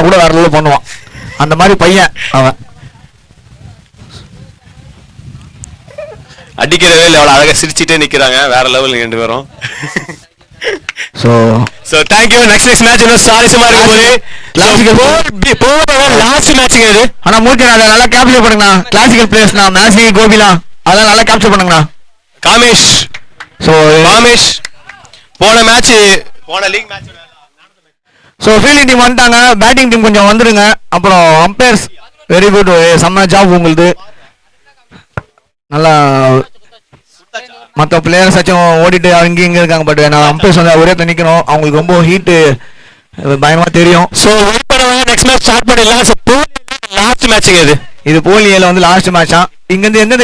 கூட வேற லெவலில் பண்ணுவான். அந்த மாதிரி பையன் அவன். அடிக்கிறவே இல்லை, அவ்வளோ அழகாக சிரிச்சுட்டே நிற்கிறாங்க. வேற லெவல் 2 பேரும். So thank you. நெக்ஸ்ட் மேட்ச் இன்னும் சுவாரஸ்யமா இருக்கும் போது லாஸ்ட் மேட்ச்ங்க இது. ஆனால் மூர்த்தி அதை நல்லா கேப்சர் பண்ணுங்கண்ணா. கிளாசிக்கல் பிளேயர்ஸ்ண்ணா, மேசி கோபிலாம் அதெல்லாம் நல்லா கேப்சர் பண்ணுங்கண்ணா. காமேஷ். ஸோ காமேஷ் போன league match. So fielding team வந்துட்டாங்க, பேட்டிங் டீம் கொஞ்சம் வந்துடுங்க. அப்புறம் அம்பையர்ஸ் வெரி குட், செம்ம ஜாப் உங்களுது. நல்லா மற்ற பிளேயர்ஸ் ஆச்சும் ஓடிட்டு அங்கே இங்கே இருக்காங்க. பட் நான் அம்பையர்ஸ் வந்து ஒரே நிற்கணும், அவங்களுக்கு ரொம்ப ஹீட்டு பயங்கரமாக தெரியும். ஸோ வெயிட் பண்ணுவாங்க, நெக்ஸ்ட் மேட்ச் ஸ்டார்ட் பண்ணிடலாம். ஸோ லாஸ்ட் மேட்ச்ங்க இது போலியில் வந்து லாஸ்ட் மேட்சா. இங்கேருந்து எந்த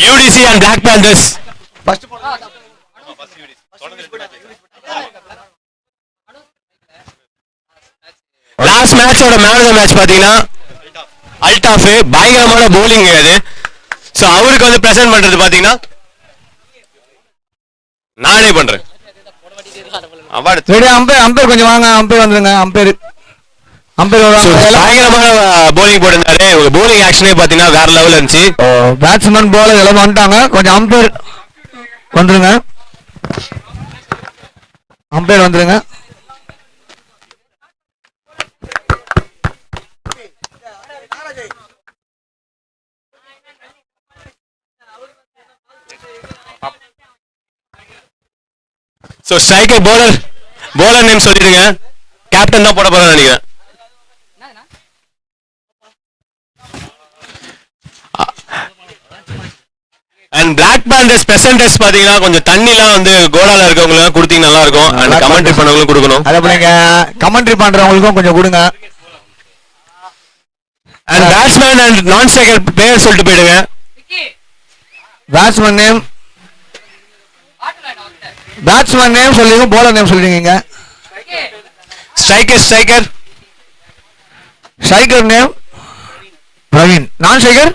UDC and Black Panthers. Last மேட்சோட மேன் ஆஃப் தி மேட்ச் பாத்தீங்கன்னா அல்டாஃப். பயங்கரமான bowling அது. சோ அவருக்கு வந்து பிரசன்ட் பண்றது பாத்தீங்கன்னா நானே பண்றேன். அம்பையர் கொஞ்சம் வாங்க, அம்பையர் வந்துருங்க. அம்பையர் பயங்கரமான bowling போட்டிருந்தாரு. bowling ஆக்ஷனே பாத்தீங்கன்னா வேற லெவல் இருந்துச்சு. பேட்ஸ்மேன் bowler எல்லாம் வந்துட்டாங்க. கொஞ்சம் அம்பையர் வந்துருங்க. சோ ஸ்ட்ரைக்கர் bowler நேம் சொல்லிடுங்க. கேப்டன் தான் போட போறான்னு நினைக்கிறேன். அண்ட் பிளாக் பேண்டர்ஸ் பெர்சன்டேஜ் பாத்தீங்கன்னா கொஞ்சம் தண்ணிலாம் வந்து கோடால இருக்கவங்களுக்கு கொடுத்தீங்க நல்லா இருக்கும். அண்ட் கமெண்ட்ரி பண்ணவங்களும் கொடுக்கணும். அதை நீங்க கமெண்ட்ரி பண்றவங்களுக்கும் கொஞ்சம் கொடுங்க. And batsman and non striker பேர் சொல்லிட்டு போயிடுங்க. பேட்ஸ்மேன் நேம் சொல்லுங்க, bowler நேம் சொல்லுங்க. Striker name Praveen. Non striker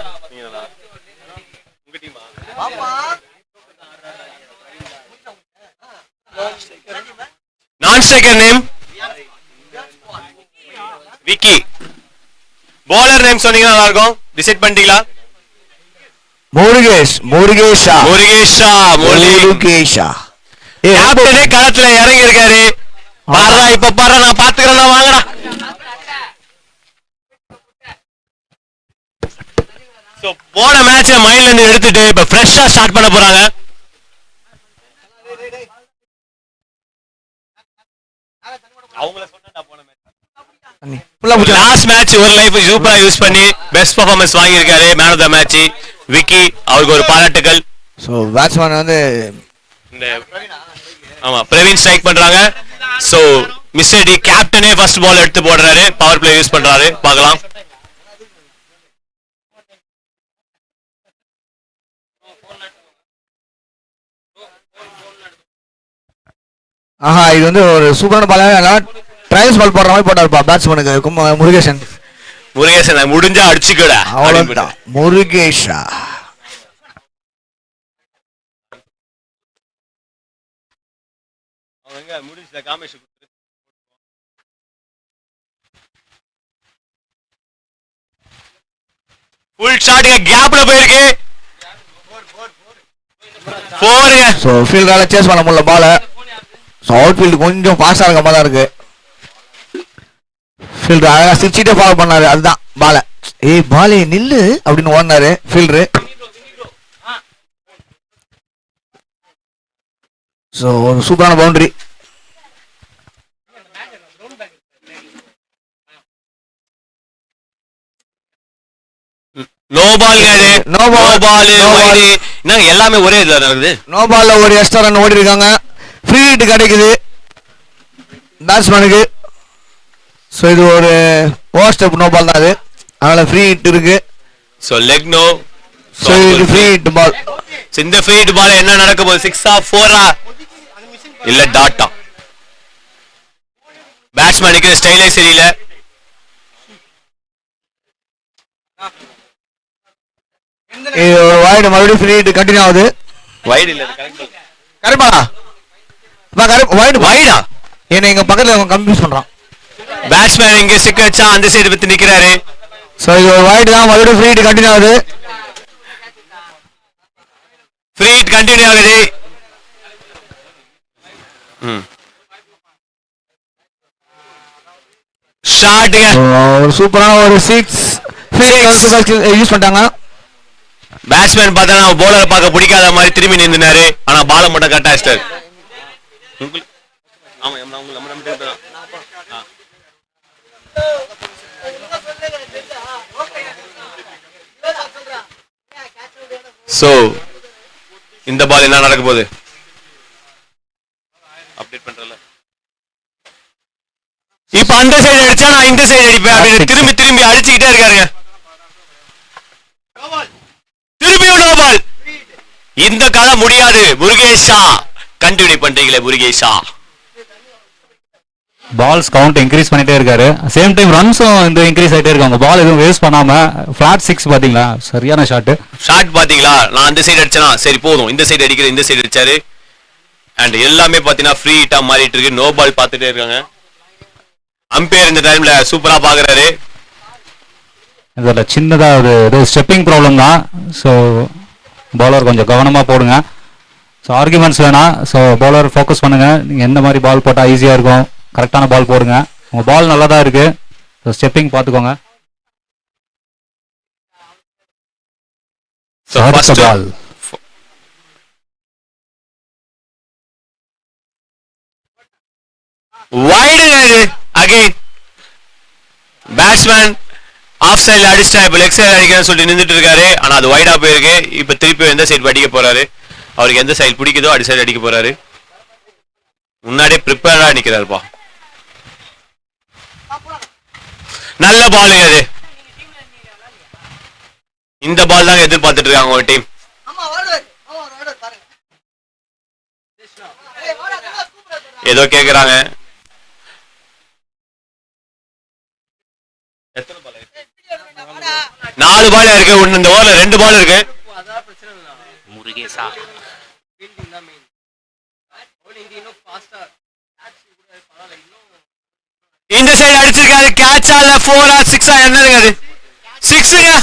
name Vicky. bowler name சொன்னீங்கன்னா நல்லா இருக்கும். டிசைட் பண்ணிட்டீங்களா? முருகேஷா. கேப்டனே களத்துல இறங்கி இருக்காரு. பாரா இப்ப பாரா, நான் பாத்துக்கிறேன், வாங்கடா. சோ போன மேட்ச மைண்ட்ல இருந்து எடுத்துட்டு இப்ப ஃப்ரெஷ்ஷா ஸ்டார்ட் பண்ண போறாங்க. லாஸ்ட் மேட்ச் ஒரு லைஃப் சூப்பரா யூஸ் பண்ணி பெஸ்ட் பெர்ஃபார்மன்ஸ் வாங்கி இருக்காரு. Man of the match Vicky, அவருக்கு ஒரு பாராட்டுகள். சோ பேட்ஸ்மேன் வந்து ஆமா பிரவீன் ஸ்ட்ரைக் பண்றாங்க. சோ மிஸ்டர் டி கேப்டனே ஃபர்ஸ்ட் பால் எடுத்து போடுறாரு. பவர் பிளே யூஸ் பண்றாரு. பார்க்கலாம். இது வந்து ஒரு சூப்பரான பால். ட்ரையல்ஸ் பால் போடுற மாதிரி போட்டாருப்பா பேட்ஸ்மேனுக்கு முருகேசன். முடிஞ்சா அடிச்சுக்கடா. அவ்வளவுதான் முருகேஷா. ஃபுல் ஷாட்ங்க கேப்ல போயிருக்கு. 4ங்க. சோ ஃபீல்டால சேஸ் பண்ண முடியல பால். சோ அவுட் ஃபீல்ட் கொஞ்சம் ஃபாஸ்டா இருக்க மாதிரி இருக்கு. ஃபீல்டர் அழகா சிரிச்சிட்டே ஃபாலோ பண்ணாரு. அதுதான் பால. பாலே நில்லு அப்படின்னு ஓடினாரு ஃபீல்டரு. சோ ஒரு சூப்பரான பவுண்டரி. நோ பால்ங்க. No ball. என்ன எல்லாமே ஒரே இதுல நடக்குது. நோ பால்ல ஒரு எக்ஸ்ட்ரா ரன் ஓடி இருக்காங்க. ஃப்ரீ ஹிட் கிடைக்குது பேட்ஸ்மேனுக்கு. ஸோ இது ஒரு ஓவர் ஸ்டெப் நோ பால் தான் அது. அதனால ஃப்ரீ ஹிட் இருக்கு. So leg no. ஸோ இது ஃப்ரீ ஹிட் பால். இந்த ஃப்ரீ ஹிட் பால் என்ன நடக்க போகுது? 6 ஆ 4 ஆ இல்ல டாட்டா? பேட்ஸ்மேனுக்கு ஸ்டைலே சரியில்லை. இது ஒரு வைடு, மறுபடியும் ஃப்ரீ ஹிட் கண்டினியூ ஆகுது. வைடு இல்ல, கரெக்டா வைடு வைடா? என்ன எங்க பக்கத்துல அவங்க கன்ஃபியூஸ் பண்றான். பேட்ஸ்மேன் இங்க சிக்க வச்சா அந்த சைடு பத்தி நிக்கிறாரு. சோ இது ஒரு வைடு தான், மறுபடியும் ஃப்ரீ ஹிட் கண்டினியூ ஆகுது. ஃப்ரீ ஹிட் கண்டினியூ ஆகுது. ஷாட்டுங்க, ஒரு சூப்பரான ஒரு 6 யூஸ் பண்ணிட்டாங்க. பேட்ஸ்மேன் பார்த்தா நம்ம போலர் பார்க்க பிடிக்காத மாதிரி திரும்பி நின்றுனாரு. ஆனா பாலை மட்டும் கட் ஆயிட்டாரு. சோ இந்த பால் என்ன நடக்க போகுது? அப்டேட் பண்றல. இப்ப அந்த சைடு அடிச்சா நான் இந்த சைடு அடிப்பேன் அப்படின்னு திரும்பி திரும்பி அடிச்சுக்கிட்டே இருக்காருங்க. திரும்பி நோ பால். இந்த கதை முடியாது. முருகேஷா கண்டினியூ பண்றீங்களே முருகேஷா. பால்ஸ் கவுண்ட் இன்க்ரீஸ் பண்ணிட்டே இருக்காரு. சேம் டைம் ரன்ஸும் இந்த இன்க்ரீஸ் ஆயிட்டே இருக்காங்க. பால் எதுவும் வேஸ்ட் பண்ணாம ஃபிளாட் 6 பாத்தீங்களா, சரியான ஷாட். ஷாட் பாத்தீங்களா? நான் அந்த சைடு அடிச்சனா சரி போதும், இந்த சைடு அடிக்கிற, இந்த சைடு அடிச்சாரு. அண்ட் எல்லாமே பாத்தீங்கன்னா ஃப்ரீ ஹிட்டா மாறிட்டு இருக்கு. நோ பால் பார்த்துட்டே இருக்காங்க. அம்பையர் இந்த டைம்ல சூப்பரா பாக்குறாரு. இதுல சின்னதா ஒரு ஏதோ ஸ்டெப்பிங் ப்ராப்ளம் தான். ஸோ பவுலர் கொஞ்சம் கவனமா போடுங்க. ஸோ ஆர்குமெண்ட்ஸ் வேணாம். ஸோ பவுலர் ஃபோக்கஸ் பண்ணுங்க. நீங்க எந்த மாதிரி பால் போட்டா ஈஸியா இருக்கும், கரெக்டான பால் போடுங்க. உங்க பால் நல்லா தான் இருக்கு. ஸோ ஸ்டெப்பிங் பார்த்துக்கோங்க. Ball wide again. Batsman off சைட்ல அடிச்சா இப்ப லெக் சைடு அடிக்கிறேன்னு சொல்லி நின்றுட்டு இருக்காரு. ஆனா அது வைடா போயிருக்கு. இப்ப திருப்பி எந்த சைடு அடிக்க போறாரு? அவருக்கு எந்த சைடு பிடிக்குதோ அடி சைடு அடிக்க போறாரு. முன்னாடியே ப்ரிப்பேர்டா நிக்கிறாருப்பா. நல்ல பாலுங்க அது. இந்த பால் தாங்க எதிர்பார்த்துட்டு இருக்காங்க ஒரு டீம். ஏதோ கேக்குறாங்க. எத்தனை பால் இருக்கு? 4 பால் இருக்கு. இந்த ஓவர்ல 2 பால் இருக்கு. முருகேசா இந்த சைடு அடிச்சிருக்காரு. கேட்சா இல்ல 4 ஆர் 6 என்னதுங்க அது? 6ங்க.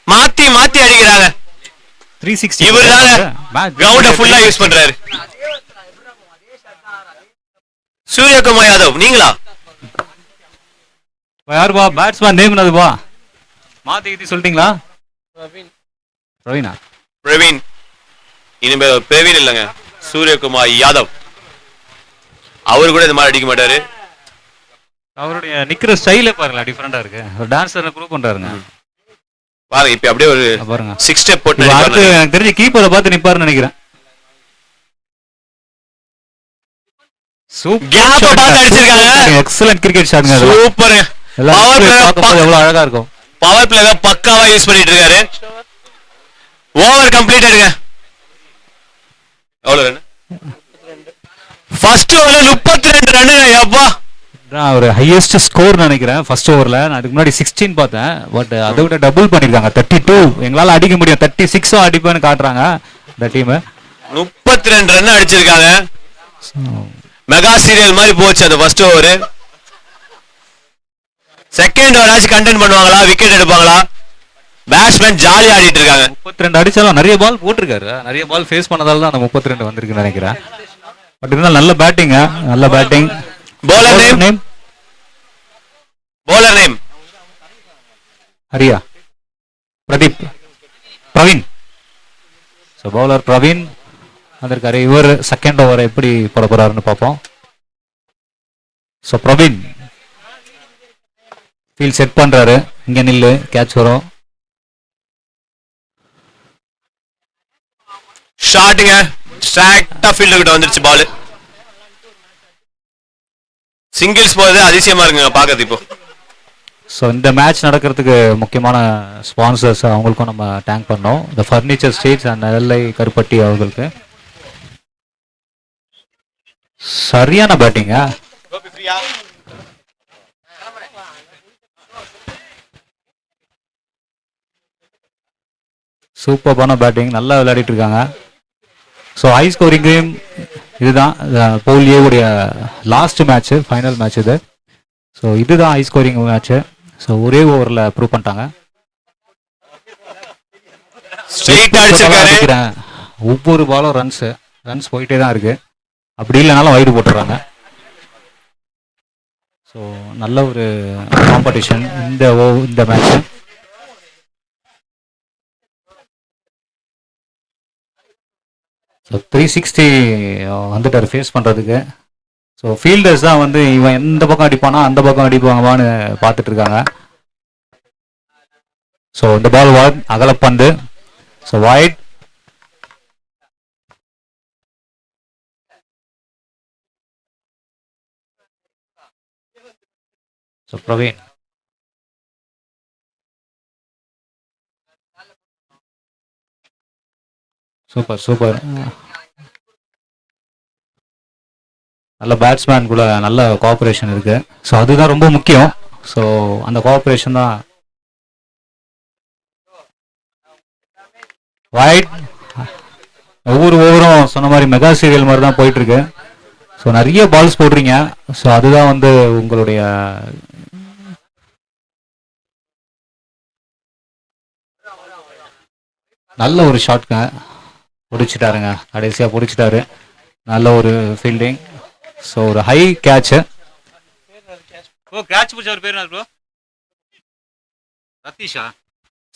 மாத்தி மாத்தி அடிக்கிறாங்க. 360 இவர் தாங்க கிரவுண்ட ஃபுல்லா யூஸ் பண்றாரு. சூரியகுமார் யாதவ் நீங்களா? யாருப்பா பேட்ஸ்மேன் நேம் என்னதுப்பா? மாத்தி சொல்லிட்டீங்களா? பிரவீனா? பிரவீன். இனிமே பிரவீன் இல்லைங்க, சூரியகுமார் யாதவ். அவரு கூட இந்த மாதிரி அடிக்க மாட்டாரு. அவருடைய நிக்கிற ஸ்டைலே பாருங்களா, டிஃபரெண்டா இருக்கு. ஒரு டான்ஸர் ப்ரூவ் பண்றாருங்க. பாருங்க இப்ப அப்படியே ஒரு பாருங்க 6 ஸ்டெப் போட்டு அடுத்து எனக்கு தெரிஞ்ச கீப்பரை பார்த்து நிப்பாருன்னு நினைக்கிறேன். கேப்ப பார்த்து அடிச்சிருக்காங்க. எக்ஸலென்ட் கிரிக்கெட் ஷாட்ங்க. சூப்பருங்க. பவர் பிளே எவ்வளவு அழகா இருக்கும். பவர் பிளே பக்காவா யூஸ் பண்ணிட்டு இருக்காரு. ஓவர் கம்ப்ளீட்டடுங்க. எவ்வளவு ரன்? ஃபர்ஸ்ட் ஓவர்ல 32 ரன். அப்பா ஒரு ஹையஸ்ட் ஸ்கோர் நினைக்கிறேன் ஃபர்ஸ்ட் ஓவர்ல. நான் அதுக்கு முன்னாடி 16 பார்த்தேன். பட் அதை விட டபுள் பண்ணிருக்காங்க. 32 எங்களால அடிக்க முடியும். 36 அடிப்பேன்னு காட்டுறாங்க இந்த டீம். 32 ரன் அடிச்சிருக்காங்க. மெகா சீரியல் மாதிரி போச்சு அந்த ஃபர்ஸ்ட் ஓவர். செகண்ட் ஓவர் ஆச்சு கண்டென்ட் பண்ணுவாங்களா, விக்கெட் எடுப்பாங்களா? பேட்ஸ்மேன் ஜாலியா ஆடிட்டு இருக்காங்க. 32 அடிச்சாலும் நிறைய பால் போட்டிருக்காரு. நிறைய பால் ஃபேஸ் பண்ணதால தான் அந்த 32 வந்திருக்குன்னு நினைக்கிறேன். பட் இருந்தாலும் நல்ல பேட்டிங், நல்ல batting. bowler name bowler name Hariya Pradeep Praveen. So bowler Praveen வந்திருக்காரு. இவர் செகண்ட் ஓவர் எப்படி போட போறாருன்னு பார்ப்போம். ஸோ பிரவீன் ஃபீல்ட் செட் பண்றாரு. இங்க நில்லு, கேட்ச் வரும். ஷாட்டுங்க. ஸ்ட்ரைட்டா ஃபீல்டு கிட்ட வந்துருச்சு பால். சிங்கிள்ஸ் போறது அதிசயமா இருக்குங்க பாக்கிறது இப்போ. ஸோ இந்த மேட்ச் நடக்கிறதுக்கு முக்கியமான ஸ்பான்சர்ஸ் அவங்களுக்கும் நம்ம தேங்க் பண்ணோம். இந்த ஃபர்னிச்சர் ஸ்டேட்ஸ் அண்ட் நெல்லை கருப்பட்டி அவர்களுக்கு. சரியான பேட்டிங்க. சூப்பரான பேட்டிங், நல்லா விளையாடிட்டு இருக்காங்க. ஸோ ஹை ஸ்கோரிங் கேம் இதுதான். போல் ஏ உடைய லாஸ்ட் மேட்ச், ஃபைனல் மேட்ச் இது. ஸோ இதுதான் ஹை ஸ்கோரிங் மேட்ச். ஸோ ஒரே ஓவரில் ப்ரூவ் பண்ணிட்டாங்க. ஒவ்வொரு பாலும் ரன்ஸ் போயிட்டே தான் இருக்கு. அப்படி இல்லைனாலும் வைடு போட்டுறாங்க. ஸோ நல்ல ஒரு காம்படிஷன் இந்த மேட்ச். ஸோ 360 வந்துட்டார் ஃபேஸ் பண்ணுறதுக்கு. ஸோ ஃபீல்டர்ஸ் தான் வந்து இவன் எந்த பக்கம் அடிப்பானா அந்த பக்கம் அடிப்பாங்கன்னு பார்த்துட்டு இருக்காங்க. ஸோ இந்த பால் அகலப்பந்து. So wide. So Praveen super. நல்ல பேட்ஸ்மேன் கூட நல்ல கோஆப்ரேஷன் இருக்கு. ஸோ அதுதான் ரொம்ப முக்கியம். ஸோ அந்த கோஆப்ரேஷன் தான். வைட். ஒவ்வொரு ஓவரும் சொன்ன மாதிரி மெகா சீரியல் மாதிரி தான் போயிட்டு இருக்கு. ஸோ நிறைய பால்ஸ் போடுறீங்க. ஸோ அதுதான் வந்து உங்களுடைய நல்ல ஒரு ஷாட்ங்க பிடிச்சிட்டாருங்க. கடைசியாக பிடிச்சிட்டாரு. நல்ல ஒரு ஃபீல்டிங். ஸோ ஒரு ஹை கேட்ச். கேட்ச் பிடிச்ச ஒரு பேர் ப்ரோ ரத்தீஷா.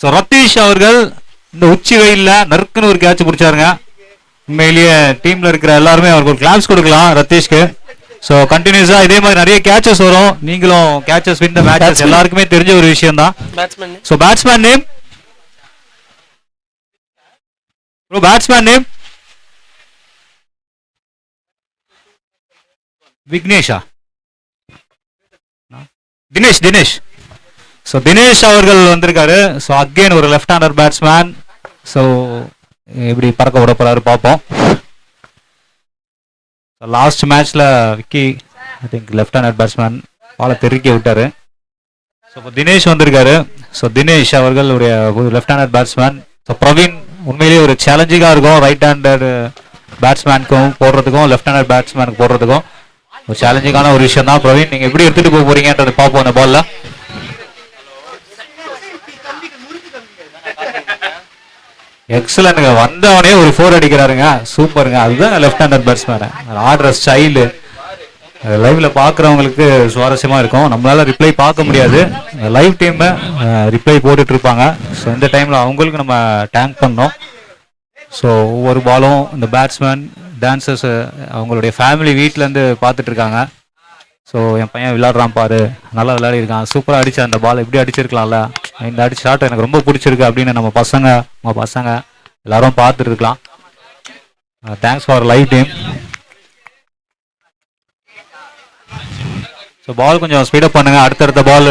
ஸோ ரத்தீஷ் அவர்கள் இந்த உச்சி வெயிலில் நறுக்குன்னு ஒரு கேட்ச் பிடிச்சாருங்க. உண்மையிலேயே டீம்ல இருக்கிற எல்லாருமே அவருக்கு ஒரு கிளாப்ஸ் கொடுக்கலாம் ரத்தீஷ்க்கு. ஸோ கண்டினியூஸா இதே மாதிரி நிறைய கேட்சஸ் வரும். நீங்களும் கேட்சஸ் வின் த மேட்சஸ் எல்லாருக்குமே தெரிஞ்ச ஒரு விஷயம் தான். So batsman name bro, batsman name விக்னேஷா, தினேஷ். ஸோ தினேஷ் அவர்கள் வந்திருக்காரு. ஸோ அகெயின் ஒரு லெஃப்ட் ஹேண்டர் பேட்ஸ்மேன். ஸோ எப்படி பறக்க விட போறாரு பார்ப்போம். லாஸ்ட் மேட்ச்ல Vicky I think left hander batsman பாலை தெருக்கி விட்டாரு. ஸோ தினேஷ் வந்திருக்காரு. ஸோ தினேஷ் அவர்களுடைய left hander batsman. So Praveen உண்மையிலேயே ஒரு சேலஞ்சிங்காக இருக்கும். ரைட் ஹேண்டர் பேட்ஸ்மேனுக்கும் போடுறதுக்கும் லெஃப்ட் ஹேண்டர் பேட்ஸ்மேனுக்கு போடுறதுக்கும் ஒரு சேலஞ்சிங்கான ஒரு விஷயம் தான். பிரவீன் நீங்க எப்படி எடுத்துட்டு போக போறீங்கன்றது பார்ப்போம் அந்த பால்ல. எக்ஸலன்ட்ங்க. வந்தவனே ஒரு 4 அடிக்கிறாருங்க. சூப்பருங்க. அதுதான் லெஃப்ட் ஹேண்டர் பேட்ஸ்மேன் ஆடுற ஸ்டைலு. லைவ்ல பாக்குறவங்களுக்கு சுவாரஸ்யமா இருக்கும். நம்மளால ரிப்ளை பார்க்க முடியாது. லைவ் டீம் ரிப்ளை போட்டுட்டு இருப்பாங்க. ஸோ இந்த டைம்ல அவங்களுக்கு நம்ம டேங்க் பண்ணோம். ஸோ ஒவ்வொரு பாலும் இந்த பேட்ஸ்மேன் டான்சர்ஸ் அவங்களுடைய ஃபேமிலி வீட்டிலேருந்து பார்த்துட்டு இருக்காங்க. ஸோ என் பையன் விளையாடுறான் பாரு, நல்லா விளையாடி இருக்கான், சூப்பராக அடிச்ச அந்த பால் எப்படி அடிச்சிருக்கலாம்ல, இந்த அடிச்ச ஷாட் எனக்கு ரொம்ப பிடிச்சிருக்கு அப்படின்னு நம்ம பசங்க எல்லாரும் பார்த்துட்டு இருக்கலாம். Thanks for live team. So ball கொஞ்சம் ஸ்பீடப் பண்ணுங்க. அடுத்தடுத்த பால்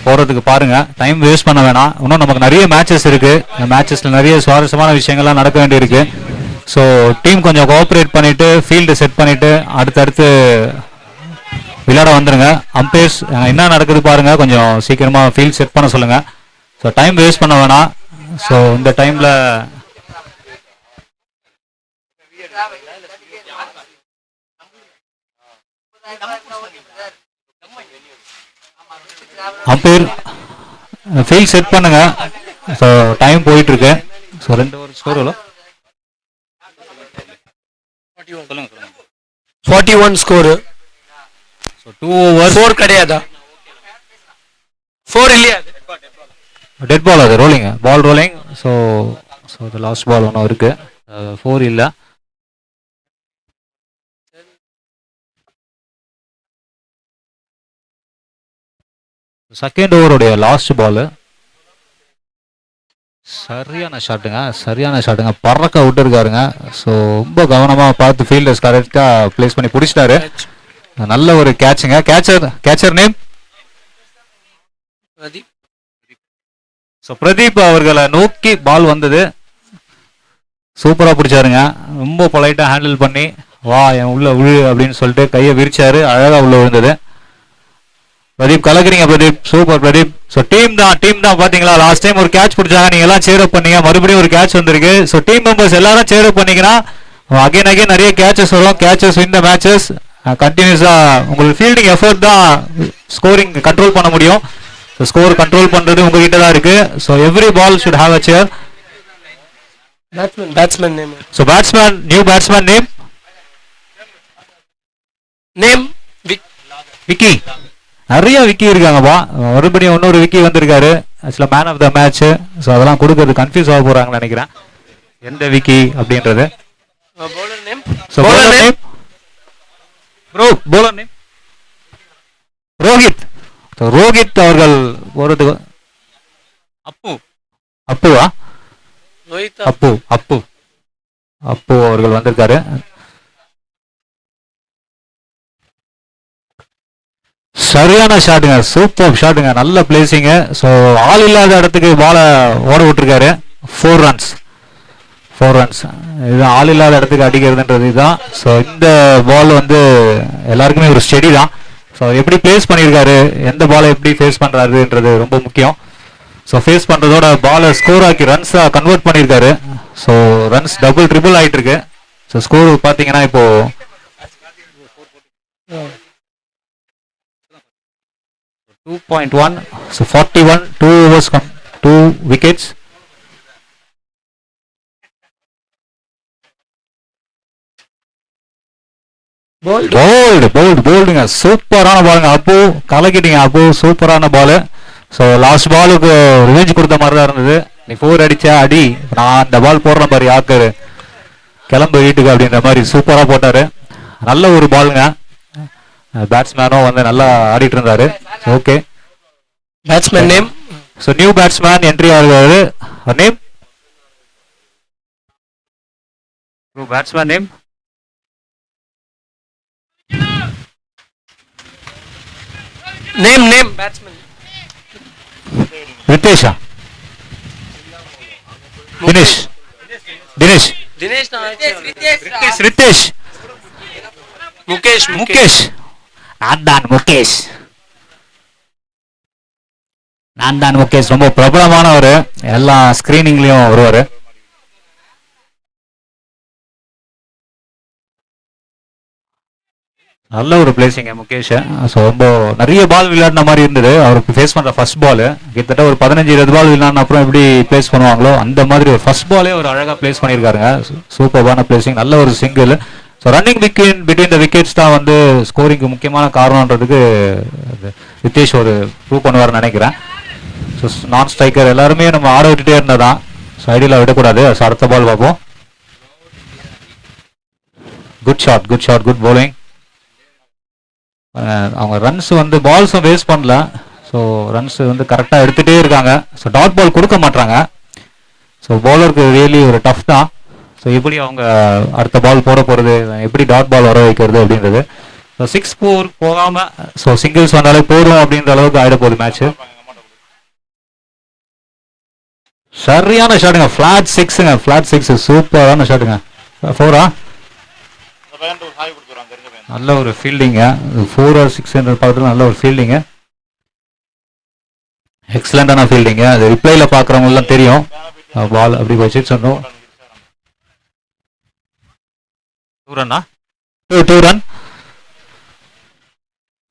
போகிறதுக்கு பாருங்க. டைம் வேஸ்ட் பண்ண வேணாம். இன்னும் நமக்கு நிறைய மேட்சஸ் இருக்கு. இந்த மேட்சஸ்ல நிறைய சுவாரஸ்யமான விஷயங்கள்லாம் நடக்க வேண்டியிருக்கு. ஸோ டீம் கொஞ்சம் கோஆப்ரேட் பண்ணிட்டு ஃபீல்டு செட் பண்ணிட்டு அடுத்தடுத்து விளையாட வந்துருங்க. அம்பையர்ஸ் என்ன நடக்குது பாருங்க, கொஞ்சம் சீக்கிரமா ஃபீல்ட் செட் பண்ண சொல்லுங்க. ஸோ டைம் வேஸ்ட் பண்ண வேணாம். ஸோ இந்த டைம்ல அம்பையர் ஃபீல்ட் செட் பண்ணுங்க. ஸோ டைம் போயிட்டு இருக்கு. ஸோ 2 ஓவர் ஸ்கோர் எவ்வளோ? 41 ஸ்கோர். ஸோ 2 ஓவர் 4 கிடையாதா? 4 இல்லையா? டெட் பால், அது rolling ball rolling. So last ball ஒன்றும் இருக்கு. 4 இல்லை. செகண்ட் ஓவருடைய லாஸ்ட் பால் சரியான ஷாட்டுங்க, பறக்க விட்டு இருக்காருங்க. ஸோ ரொம்ப கவனமாக பார்த்து ஃபீல்டர்ஸ் கரெக்டாக பிளேஸ் பண்ணி பிடிச்சிட்டாரு. நல்ல ஒரு கேட்சுங்க. கேச்சர் நேம் ஸோ பிரதீப் அவர்களை நோக்கி பால் வந்தது, சூப்பராக பிடிச்சாருங்க. ரொம்ப பொலைட்டாக ஹேண்டில் பண்ணி வா என் உள்ள விழு அப்படின்னு சொல்லிட்டு கையை விரிச்சாரு, அழகாக உள்ள விழுந்தது. பிரதீப் கலக்குறீங்க Pradeep, super Pradeep. So team தான் பாத்தீங்களா, லாஸ்ட் டைம் ஒரு கேட்ச் பிடிச்சாங்க, நீங்க எல்லாம் சேர் அப் பண்ணீங்க, மறுபடியும் ஒரு கேட்ச் வந்திருக்கு. ஸோ டீம் மெம்பர்ஸ் எல்லாரும் சேர் அப் பண்ணீங்கன்னா அகைன் நிறைய கேட்சஸ் வரும். Catches win the matches. கண்டினியூஸா உங்களுக்கு ஃபீல்டிங் எஃபர்ட் தான் ஸ்கோரிங் கண்ட்ரோல் பண்ண முடியும். ஸோ ஸ்கோர் கண்ட்ரோல் பண்றது உங்ககிட்ட தான் இருக்கு. So every ball should have a share. Batsman name. So batsman, new batsman name Vicky. நிறைய விக்கி இருக்காங்கப்பா, மறுபடியும் இன்னொரு விக்கி வந்திருக்காரு. ஆக்சுவலா man of the match. So அதெல்லாம் கொடுக்கறது கன்ஃபியூஸ் ஆக போறாங்கன்னு நினைக்கிறேன், எந்த விக்கி அப்படின்றது. bowler name. So bowler name bro, bowler name Rohit. So Rohit அவர்கள் போறதுக்கு அப்புவா ரோஹித் அப்பு அவர்கள் வந்திருக்காரு. சரியான ஷாட்டுங்க, சூப்பர் ஷாட்டுங்க, நல்ல பிளேசிங்க. ஸோ ஆள் இல்லாத இடத்துக்கு பாலை ஓட விட்டுருக்காரு. 4 runs. இது ஆள் இல்லாத இடத்துக்கு அடிக்கிறதுன்றது இதுதான். ஸோ இந்த பால் வந்து எல்லாருக்குமே ஒரு ஸ்டெடி தான். ஸோ எப்படி பிளேஸ் பண்ணியிருக்காரு, எந்த பாலை எப்படி ஃபேஸ் பண்ணுறாருன்றது ரொம்ப முக்கியம். ஸோ ஃபேஸ் பண்ணுறதோட பாலை ஸ்கோர் ஆக்கி ரன்ஸாக கன்வெர்ட் பண்ணியிருக்காரு. ஸோ ரன்ஸ் டபுள் ட்ரிபிள் ஆகிட்டு இருக்கு. ஸோ ஸ்கோர் பார்த்தீங்கன்னா இப்போ 2.1. So 41, 2 overs, 2 wickets. போல்டுங்க, சூப்பரான பாலுங்க. அப்போ கலக்கிட்டீங்க அப்போ, சூப்பரான பால். ஸோ லாஸ்ட் பாலுக்கு ரிவெஞ்ச் கொடுத்த மாதிரி தான் இருந்தது. நீ 4 அடிச்சா அடி, நான் அந்த பால் போடுற மாதிரி ஆக்காரு, கிளம்பு வீட்டுக்கு அப்படின்ற மாதிரி சூப்பராக போட்டாரு. நல்ல ஒரு பாலுங்க. பேட்ஸ்மேனும் வந்து நல்லா ஆடிட்டு இருந்தாரு. Okay, batsman name. So new batsman entry ஆகுறாரு. Name batsman name batsman. ரித்தேஷா, தினேஷ் ரித்தேஷ் முகேஷ். நான் தான் முகேஷ், ரொம்ப பிரபலமானவர், எல்லா ஸ்கிரீனிங்லயும் வருவாரு. நல்ல ஒரு பிளேசிங்க முகேஷ். ஸோ ரொம்ப நிறைய பால் விளையாடின மாதிரி இருந்தது. அவருக்கு ஃபேஸ் பண்ணுற ஃபர்ஸ்ட் பால் கிட்டத்தட்ட ஒரு 15-20 பால் விளையாடின அப்புறம் எப்படி பிளேஸ் பண்ணுவாங்களோ அந்த மாதிரி ஒரு ஃபர்ஸ்ட் பாலே ஒரு அழகாக பிளேஸ் பண்ணியிருக்காருங்க. சூப்பரான பிளேசிங், நல்ல ஒரு single. So running between the wickets தான் வந்து ஸ்கோரிங்க்கு முக்கியமான காரணன்றதுக்கு ரித்தேஷ் ஒரு ப்ரூவ் பண்ணுவார்னு நினைக்கிறேன். ஸோ நான் ஸ்ட்ரைக்கர் எல்லாருமே நம்ம ஆட விட்டுட்டே இருந்ததான். ஸோ ஐடியில் விடக்கூடாது. ஸோ அடுத்த பால் பார்ப்போம். Good shot, good bowling. அவங்க ரன்ஸ் வந்து பால்ஸும் வேஸ்ட் பண்ணல. ஸோ ரன்ஸ் வந்து கரெக்டாக எடுத்துகிட்டே இருக்காங்க. ஸோ டாட் பால் கொடுக்க மாட்டாங்க. ஸோ பவுலருக்கு ரியலி ஒரு டஃப் தான். ஸோ எப்படி அவங்க அடுத்த பால் போட போகிறது, எப்படி டாட் பால் வர வைக்கிறது அப்படின்றது. ஸோ 6-4 போகாமல் ஸோ சிங்கிள்ஸ் வந்தாலே போதும் அப்படின்ற அளவுக்கு ஆகிட போகுது மேட்ச்சு. சரியான ஷாட்டுங்க, ஃபிளாட் 6 சூப்பரான ஷாட்டுங்க. 4 நல்ல ஒரு ஃபீல்டிங்க. 4 or 6 பார்க்கறது நல்ல ஒரு ஃபீல்டிங்க, எக்ஸலண்டான ஃபீல்டிங்க. அது ரிப்ளைல பார்க்குறவங்கலாம் தெரியும். பால் அப்படி போச்சு. சொன்னோம் 2 run.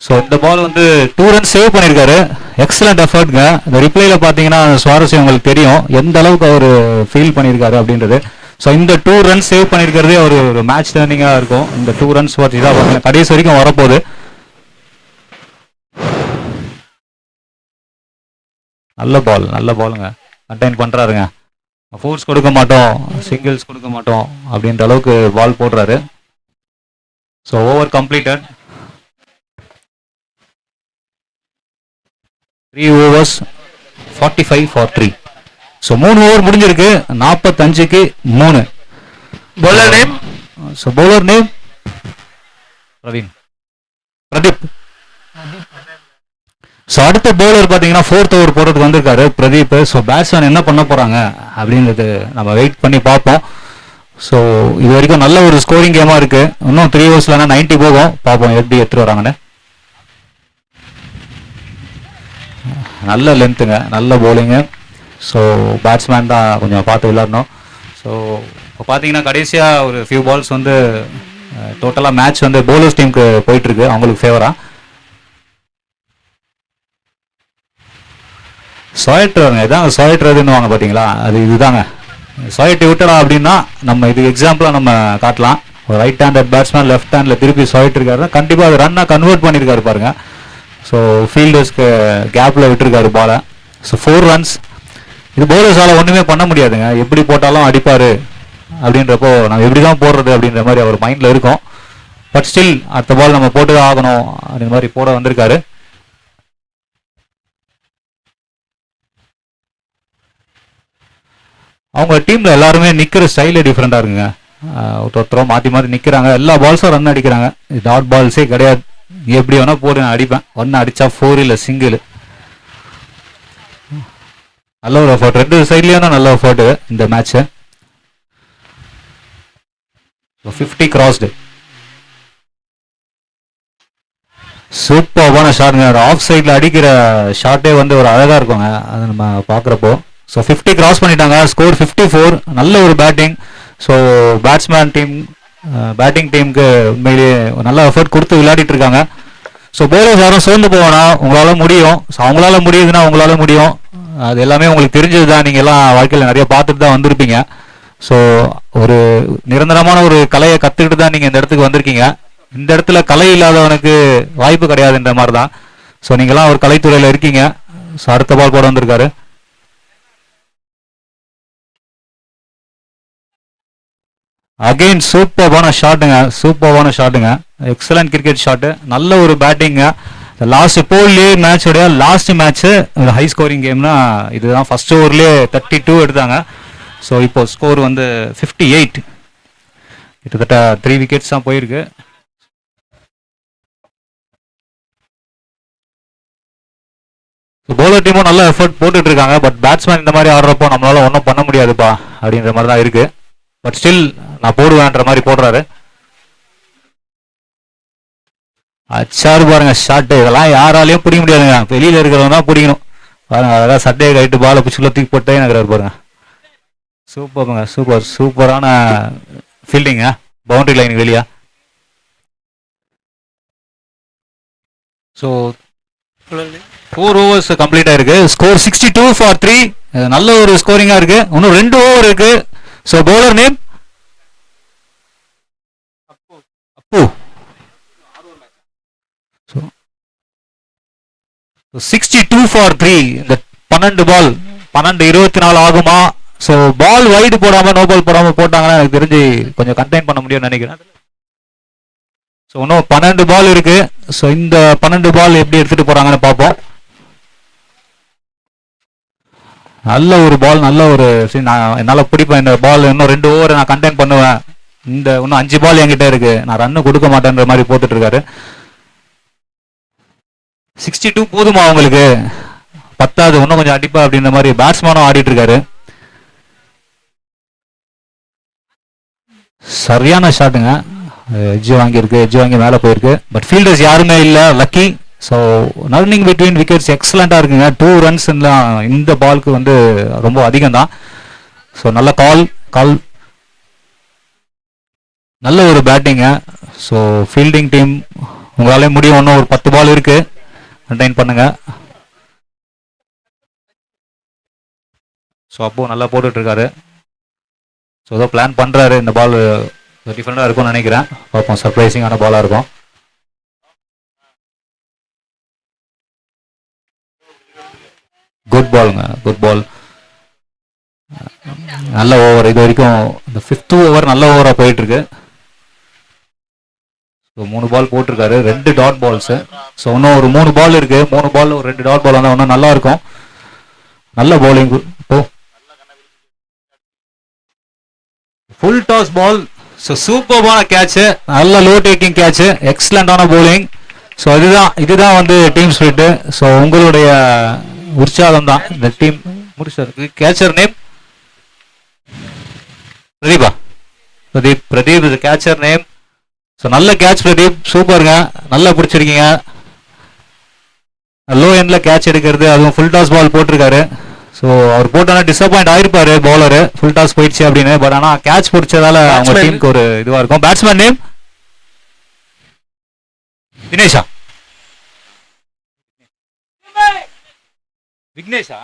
ஸோ இந்த பால் வந்து 2 runs சேவ் பண்ணியிருக்காரு. எக்ஸலண்ட் எஃபர்ட்ங்க. இந்த ரிப்ளைல பார்த்தீங்கன்னா சுவாரஸ்யம் உங்களுக்கு தெரியும் எந்த அளவுக்கு அவர் ஃபீல் பண்ணியிருக்காரு அப்படின்றது. ஸோ இந்த 2 runs சேவ் பண்ணியிருக்கிறதே ஒரு மேட்ச் டர்னிங்காக இருக்கும். இந்த 2 runs பார்த்து இதாக பார்த்தீங்கன்னா கடைசி வரைக்கும் வரப்போகுது. நல்ல பாலுங்க, கண்டெயின் பண்ணுறாருங்க. ஃபோர்ஸ் கொடுக்க மாட்டோம், சிங்கிள்ஸ் கொடுக்க மாட்டோம் அப்படின்ற அளவுக்கு பால் போடுறாரு. So over completed. 3 overs 45 for 3. So 3 over முடிஞ்சிருக்கு. 45க்கு 3. bowler name. So bowler name Pradeep. So அடுத்த பவுலர் பார்த்தீங்கன்னா 4th ஓவர் போடுறதுக்கு வந்திருக்காரு பிரதீப். ஸோ பேட்ஸ்மேன் என்ன பண்ண போறாங்க அப்படின்றது நம்ம வெயிட் பண்ணி பார்ப்போம். ஸோ இது வரைக்கும் நல்ல ஒரு ஸ்கோரிங் கேமா இருக்கு. இன்னும் 3 ஓவர்ஸ்லனா 90 போகும். பார்ப்போம் எப்படி எடுத்துட்டு வராங்கன்னு. நல்ல லென்த்துங்க, நல்ல bowling. ஸோ பேட்ஸ்மேன் தான் கொஞ்சம் பார்த்து விளையாடணும். ஸோ இப்போ பார்த்தீங்கன்னா கடைசியாக ஒரு ஃபியூ பால்ஸ் வந்து டோட்டலாக மேட்ச் வந்து bowlers டீமுக்கு போயிட்டுருக்கு, அவங்களுக்கு ஃபேவராக. சொயட்டுறவங்க இதான் சொயட்டுறதுன்னு வாங்க பார்த்தீங்களா, அது இதுதாங்க. சொயட்டி விட்டடா அப்படின்னா நம்ம இது எக்ஸாம்பிளாக நம்ம காட்டலாம். ஒரு right handed batsman left handle திருப்பி சொயிட்டிருக்காரு, கண்டிப்பாக அது ரன்னாக கன்வெர்ட் பண்ணியிருக்காரு பாருங்க. ஸோ ஃபீல்டர்ஸ்க்கு கேப்பில் விட்டுருக்காரு பாலை. So 4 runs. இது பவுலர்ஸால் ஒன்றுமே பண்ண முடியாதுங்க, எப்படி போட்டாலும் அடிப்பார் அப்படின்றப்போ நம்ம எப்படி தான் போடுறது அப்படின்ற மாதிரி அவர் மைண்டில் இருக்கும். பட் ஸ்டில் அடுத்த பால் நம்ம போட்டு தான் ஆகணும் அப்படின்ற மாதிரி போட வந்திருக்காரு. அவங்க டீமில் எல்லாருமே நிற்கிற ஸ்டைலே டிஃப்ரெண்ட்டாக இருக்குங்க. ஒருத்தரும் மாற்றி மாற்றி நிற்கிறாங்க, எல்லா பால்ஸும் ரன் அடிக்கிறாங்க. டாட் பால்ஸே கிடையாது, எப்படி வேணால் போட்டு நான் அடிப்பேன். 1 அடித்தா 4 இல்லை சிங்கிள். நல்ல ஒரு எஃபர்ட், 2 சைட்லேயும் நல்ல எஃபர்ட் இந்த மேட்ச்சு. 50 கிராஸ்டு. சூப்பர்வான ஷாட்டுங்க, ஆஃப் சைடில் அடிக்கிற ஷாட்டே வந்து ஒரு அழகாக இருக்குங்க அது நம்ம பார்க்குறப்போ. ஸோ 50 கிராஸ் பண்ணிட்டாங்க, ஸ்கோர் 54. நல்ல ஒரு batting. So batsman team batting டீமுக்கு உண்மையிலேயே நல்ல எஃபர்ட் கொடுத்து விளையாடிட்டு இருக்காங்க. ஸோ பவுலர்ஸ் யாரும் சோர்ந்து போவேனா, உங்களால் முடியும். ஸோ அவங்களால முடியுதுன்னா உங்களால முடியும், அது எல்லாமே உங்களுக்கு தெரிஞ்சது தான். நீங்கள் எல்லாம் வாழ்க்கையில் நிறைய பார்த்துட்டு தான் வந்திருப்பீங்க. ஸோ ஒரு நிரந்தரமான ஒரு கலையை கற்றுக்கிட்டு தான் நீங்கள் இந்த இடத்துக்கு வந்திருக்கீங்க. இந்த இடத்துல கலை இல்லாதவனுக்கு வாய்ப்பு கிடையாதுன்ற மாதிரி தான். ஸோ நீங்களாம் ஒரு கலைத்துறையில் இருக்கீங்க. ஸோ அடுத்த பால் போட வந்திருக்காரு. அகெயின் சூப்பர்வான ஷாட்டுங்க, எக்ஸலண்ட் கிரிக்கெட் ஷாட்டு, நல்ல ஒரு பேட்டிங்க. லாஸ்ட் போல்லே மேட்சோடைய லாஸ்ட் மேட்ச்சு ஹை ஸ்கோரிங் கேம்னா இதுதான். ஃபர்ஸ்ட் ஓவர்லேயே 32 எடுத்தாங்க. ஸோ இப்போ ஸ்கோர் வந்து 58, கிட்டத்தட்ட 3 விக்கெட்ஸ் தான் போயிருக்கு. பவுலர் டீமும் நல்ல எஃபர்ட் போட்டுட்டு இருக்காங்க. பட் பேட்ஸ்மேன் இந்த மாதிரி ஆடுறப்போ நம்மளால ஒன்றும் பண்ண முடியாதுப்பா அப்படின்ற மாதிரி தான் இருக்கு. பட் ஸ்டில் நான் போடுவேன்ற மாதிரி போடுறாரு. அச்சாரு பாருங்க ஷாட்டு, இதெல்லாம் யாராலையும் பிடிக்க முடியாதுங்க, வெளியில இருக்கிறவங்க தான் பிடிக்கணும். பாருங்க அழகாக சட்டையை கைட்டு பாலை பிடிச்சிக்குள்ள தூக்கி போட்டே இருக்கிறாரு பாருங்க. சூப்பருங்க, சூப்பரான ஃபீல்டிங்க பவுண்டரி லைனுக்கு வெளியா. ஸோ 4 overs கம்ப்ளீட் ஆயிருக்கு. Score 62 for 3. நல்ல ஒரு ஸ்கோரிங்கா இருக்கு. இன்னும் 2 ஓவர் இருக்கு. So bowler name Appu. 62 for 3. இந்த 12 பால் 12-24 ஆகுமா? ஸோ பால் வைடு போடாம நோ பால் போடாம போட்டாங்கன்னா எனக்கு தெரிஞ்சு கொஞ்சம் கண்டெயின் பண்ண முடியும்னு நினைக்கிறேன். ஸோ இன்னும் 12 பால் இருக்கு. ஸோ இந்த 12 பால் எப்படி எடுத்துட்டு போறாங்கன்னு பார்ப்போம். நல்ல ஒரு பால், நல்ல ஒரு நான் என்னால் பிடிப்பேன் இந்த பால். இன்னும் 2 ஓவர் நான் கண்டெயின் பண்ணுவேன். இந்த இன்னும் 5 பால் என்கிட்ட இருக்கு, நான் ரன்னு கொடுக்க மாட்டேன்ற மாதிரி போட்டுட்டு இருக்காரு. 62 போதுமா உங்களுக்கு? பத்தாது, இன்னும் கொஞ்சம் அடிப்பா அப்படின்ற மாதிரி பேட்ஸ்மேனும் ஆடிட்டு இருக்காரு. சரியான ஷாட்டுங்க, எட்ஜ் வாங்கி மேலே போயிருக்கு. பட் ஃபீல்டர்ஸ் யாருமே இல்லை, lucky. So running between wickets எக்ஸலண்ட்டாக இருக்குங்க. 2 runs இந்த பாலுக்கு வந்து ரொம்ப அதிகம் தான். ஸோ நல்ல கால் நல்ல ஒரு பேட்டிங்க. ஸோ ஃபீல்டிங் டீம் உங்களாலே முடியும். இன்னும் ஒரு 10 பால் இருக்கு, கண்டெயின் பண்ணுங்க. ஸோ அப்போ நல்லா போட்டுட்டு இருக்காரு. ஸோ ஏதோ பிளான் பண்ணுறாரு. இந்த பால் டிஃப்ரெண்டாக இருக்கும்னு நினைக்கிறேன். பார்ப்போம், சர்ப்ரைசிங்கான பாலாக இருக்கும். Good ball. நல்ல ஓவர். இது வரைக்கும் இந்த 5th ஓவர் நல்ல ஓவராக போயிட்டு இருக்கு. ஸோ 3 பால் போட்டிருக்காரு, 2 டாட் பால்ஸு. ஸோ இன்னும் ஒரு 3 பால் இருக்கு. 3 பால் ஒரு 2 டாட் பால் வந்தால் இன்னும் நல்லா இருக்கும். நல்ல bowling. Full toss ball. So சூப்பர்பான கேட்சு, நல்ல லோ டேக்கிங் கேட்சு, எக்ஸலண்டான பவுலிங். ஸோ இதுதான் வந்து டீம் ஸ்பிரிட். ஸோ உங்களுடைய உற்சாகம் தான் இந்த டீம் முடிச்சிருக்கு. கேச்சர் நேம் பிரதீப் இது கேச்சர் நேம். ஸோ நல்ல கேட்ச் பிரதீப், சூப்பருங்க, நல்லா பிடிச்சிருக்கீங்க. லோ எண்டில் கேட்ச் எடுக்கிறது, அதுவும் ஃபுல் டாஸ் பால் போட்டிருக்காரு. ஸோ அவர் போட்டோன்னா டிசப்பாயிண்ட் ஆயிருப்பாரு பவுலரு, ஃபுல் டாஸ் போயிடுச்சு அப்படின்னு. பட் ஆனால் கேட்ச் பிடிச்சதால அவங்க Batsman. டீமுக்கு ஒரு இதுவாக இருக்கும். பேட்ஸ்மேன் நேம் தினேஷா, விக்னேஷா,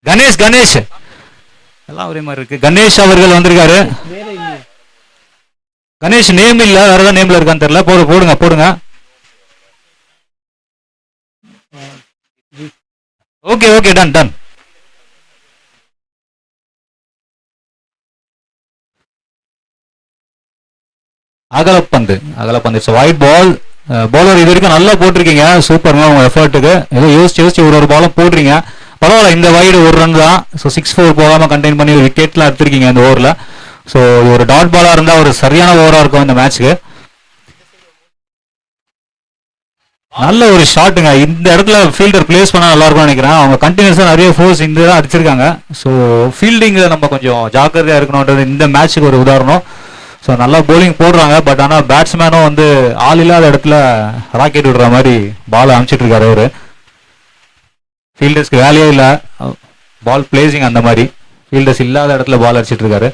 கணேஷ், கணேஷ் எல்லாம் ஒரே மாதிரி இருக்கு. கணேஷ் அவர்கள் வந்திருக்காரு. கணேஷ் நேம் இல்ல, வேற ஏதாவது நேம்ல இருக்கான்னு தெரியல. போடுங்க போடுங்க. Okay okay, done done. அகலப்பந்து, அகலப்பந்து. It's wide ball. பவுலர் இது வரைக்கும் நல்லா போட்டிருக்கீங்க, சூப்பருங்க உங்க எஃபர்ட்டுக்கு. ஏதோ யோசிச்சு ஒரு பாலும் போடுறீங்க, பரவாயில்ல. இந்த வைடு ஒரு ரன் தான். ஸோ 6-4 போகாம கண்டெயின் பண்ணி ஒரு விக்கெட்லாம் எடுத்திருக்கீங்க இந்த ஓவரில். ஸோ ஒரு டாட் பாலாக இருந்தால் ஒரு சரியான ஓவராக இருக்கும் இந்த மேட்ச்சுக்கு. நல்ல ஒரு ஷாட்டுங்க. இந்த இடத்துல ஃபீல்டர் பிளேஸ் பண்ணால் நல்லா இருக்கும்னு நினைக்கிறேன். அவங்க கண்டினியூஸாக நிறைய ஃபோர்ஸ் இந்த தான் அடிச்சிருக்காங்க. ஸோ ஃபீல்டிங்கில் நம்ம கொஞ்சம் ஜாக்கிரதையாக இருக்கணுன்றது இந்த மேட்ச்சுக்கு ஒரு உதாரணம். ஸோ நல்லா போலிங் போடுறாங்க. பட் ஆனால் பேட்ஸ்மேனும் வந்து ஆள் இல்லாத இடத்துல ராக்கெட் விடுற மாதிரி பால் அனுப்பிச்சிட்டு இருக்காரு அவரு. ஃபீல்டர்ஸ்க்கு வேலையே இல்லை, பால் பிளேசிங் அந்த மாதிரி. ஃபீல்டர்ஸ் இல்லாத இடத்துல பால் அடிச்சிட்டு இருக்காரு.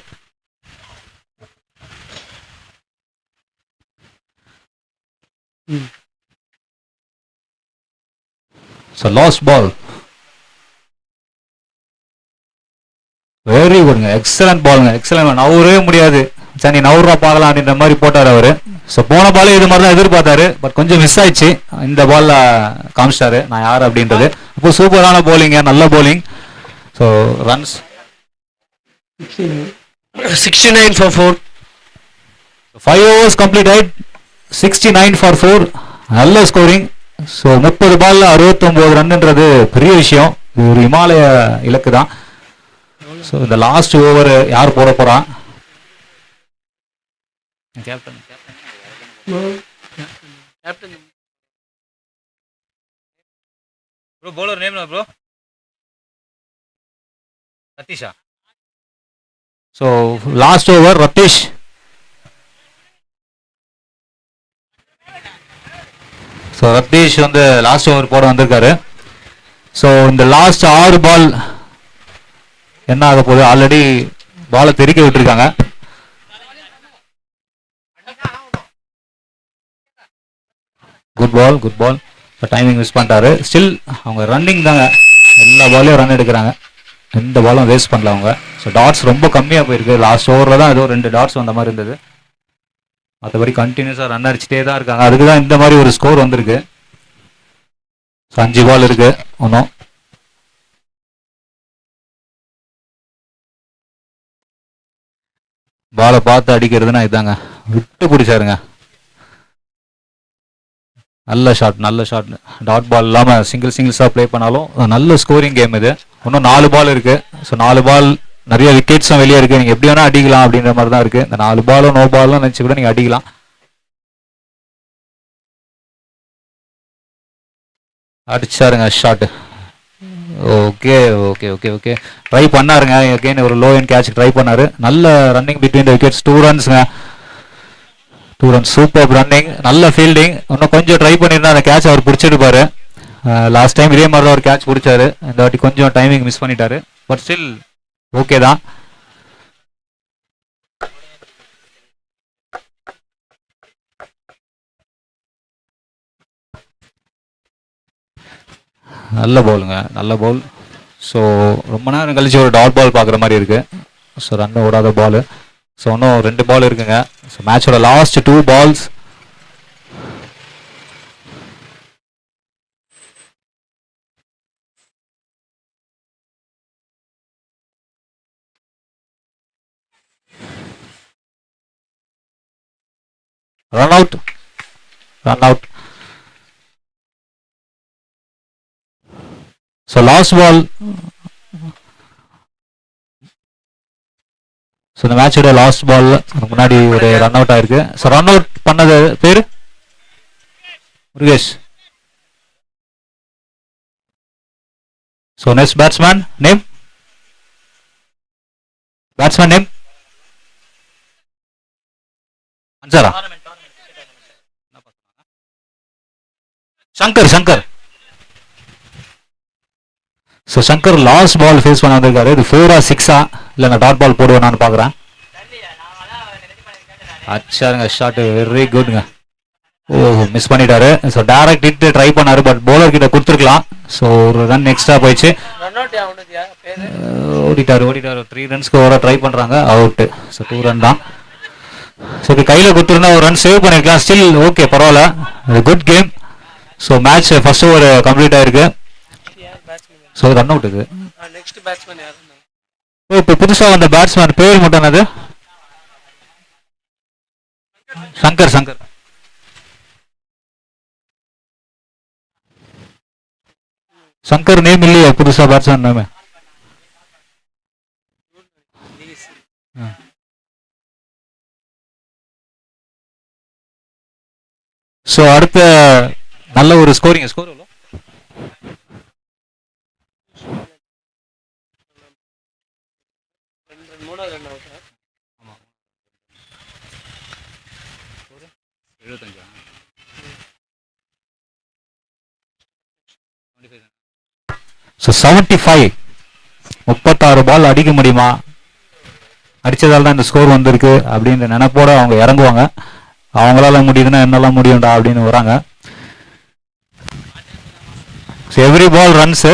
So last ball. வெரி குட்ங்க, எக்ஸலன்ட் பாலுங்க, எக்ஸலன்ட். நவரவே முடியாது, சரி நவரா பார்க்கலாம் அப்படின்ற மாதிரி போட்டார் அவரு. ஸோ போன பாலே இது மாதிரி தான் எதிர்பார்த்தாரு, பட் கொஞ்சம் மிஸ் ஆயிடுச்சு. இந்த பால்ல காமிச்சிட்டாரு நான் யார் அப்படின்றது. இப்போ சூப்பரான போலிங்க, நல்ல bowling. So runs 69 for 4. 5 overs complete ஆயிட் 69 for 4. நல்ல ஸ்கோரிங். ஸோ 30 பால்ல 69 ரன்ன்றது பெரிய விஷயம். இது ஒரு இமாலய இலக்கு தான். ஸோ இந்த லாஸ்ட் ஓவர் யார் போட போறா? கேப்டன். ப்ரோ பவுலர் நேம் என்ன ப்ரோ? ரத்தீஷா. So last over Ratheesh. So Ratheesh வந்து லாஸ்ட் ஓவர் போட வந்திருக்காரு. ஸோ இந்த லாஸ்ட் 6 பால் என்ன ஆக போகுது? ஆல்ரெடி பாலை தெறிக்க விட்டுருக்காங்க. Good ball, good ball. Timing miss பண்ணிட்டாரு. ஸ்டில் அவங்க ரன்னிங் தாங்க, எல்லா பாலையும் ரன் எடுக்கிறாங்க, எந்த பாலும் வேஸ்ட் பண்ணல அவங்க. ஸோ டாட்ஸ் ரொம்ப கம்மியாக போயிருக்கு. லாஸ்ட் ஓவரில் தான் ஏதோ 2 டாட்ஸ் வந்த மாதிரி இருந்தது. மற்றபடி கண்டினியூஸாக ரன் அடிச்சுட்டே தான் இருக்காங்க. அதுக்கு தான் இந்த மாதிரி ஒரு ஸ்கோர் வந்திருக்கு. ஸோ 5 பால் இருக்கு ஒன்றும். பாலை பார்த்து அடிக்கிறதுனா இதாங்க, விட்டு பிடிச்சாருங்க. நல்ல ஷாட், நல்ல ஷாட். டாட் பால் இல்லாமல் சிங்கிள்ஸாக ப்ளே பண்ணாலும் நல்ல ஸ்கோரிங் கேம் இது. இன்னும் 4 பால் இருக்கு. ஸோ 4 பால் நிறைய விக்கெட்ஸும் வெளியே இருக்கு. நீங்கள் எப்படி வேணால் அடிக்கலாம் அப்படின்ற மாதிரி தான் இருக்கு. இந்த 4 பாலும் நோ பாலும் நினச்சி கூட நீங்கள் அடிக்கலாம். அடிச்சாருங்க shot. Okay okay okay okay, try பண்ணாருங்க. அகெயின் ஒரு லோ அண்ட் கேட்ச் ட்ரை பண்ணாரு. நல்ல ரன்னிங் பிட்வீன் த விக்கெட்ஸ். 2 ரன்ஸ்ங்க, 2 ரன்ஸ். சூப்பர் ரன்னிங், நல்ல ஃபீல்டிங். இன்னும் கொஞ்சம் ட்ரை பண்ணியிருந்தா அந்த கேட்ச் அவர் பிடிச்சிருப்பாரு. லாஸ்ட் டைம் இதே மாதிரி தான் ஒரு கேட்ச் பிடிச்சாரு. இந்த வாட்டி கொஞ்சம் டைமிங் மிஸ் பண்ணிட்டாரு. பட் ஸ்டில் ஓகே தான். நல்ல பவுலுங்க, நல்ல பவுல். ஸோ ரொம்ப நேரம் கழிச்சு ஒரு டாட் பால் பார்க்குற மாதிரி இருக்கு. ஸோ ரன் ஓடாத பால். ஸோ இன்னும் 2 பால் இருக்குங்க. ஸோ மேட்சோட last 2 balls. Run out, run out. So last ball. So இந்த மேட்சோட லாஸ்ட் பால் முன்னாடி ஒரு ரன் அவுட் ஆயிருக்கு. ஸோ ரன் அவுட் பண்ணது பேரு Murugesh. So next batsman name, batsman name அன்சாரா, Shankar, Shankar. So Shankar last ball face பண்ண வந்திருக்காரு. இது 4-ஆ 6-ஆ இல்லை நான் டாட் பால் போடுவேன் பார்க்குறேன். அச்சாருங்க ஷாட் வெரி குட்ங்க. ஓ மிஸ் பண்ணிட்டாரு. ஸோ டேரக்ட் ஹிட் ட்ரை பண்ணாரு, பட் பவுலர் கிட்ட கொடுத்துருக்கலாம். ஸோ ஒரு ரன் எக்ஸ்ட்ரா போயிடுச்சு. ஓடிட்டாரு 3 ரன்ஸ்க்கு ஓட ட்ரை பண்ணுறாங்க, அவுட்டு. ஸோ 2 ரன் தான். ஸோ இப்போ கையில் கொடுத்துருந்தா ஒரு ரன் சேவ் பண்ணிருக்கலாம். ஸ்டில் ஓகே, பரவாயில்ல, good game. So match first over complete ஆயிருக்கு. ஸோ ரன் அவுட் இது. இப்போ புதுசாக வந்த பேட்ஸ்மேன் பேர் மட்டும் என்னது? சங்கர். சங்கர் நேம் இல்லையா புதுசா பேட்ஸ்மேன் நேம்? ஸோ அடுத்த நல்ல ஒரு ஸ்கோர் எவ்வளோ? ஸோ 75, 36 பால் அடிக்க முடியுமா, அடிச்சதால தான் இந்த ஸ்கோர் வந்திருக்கு அப்படின்ற நினைப்போட அவங்க இறங்குவாங்க. அவங்களால முடியுதுன்னா என்னெல்லாம் முடியும்டா அப்படின்னு வராங்க. ஸோ எவ்ரி பால் ரன்ஸு,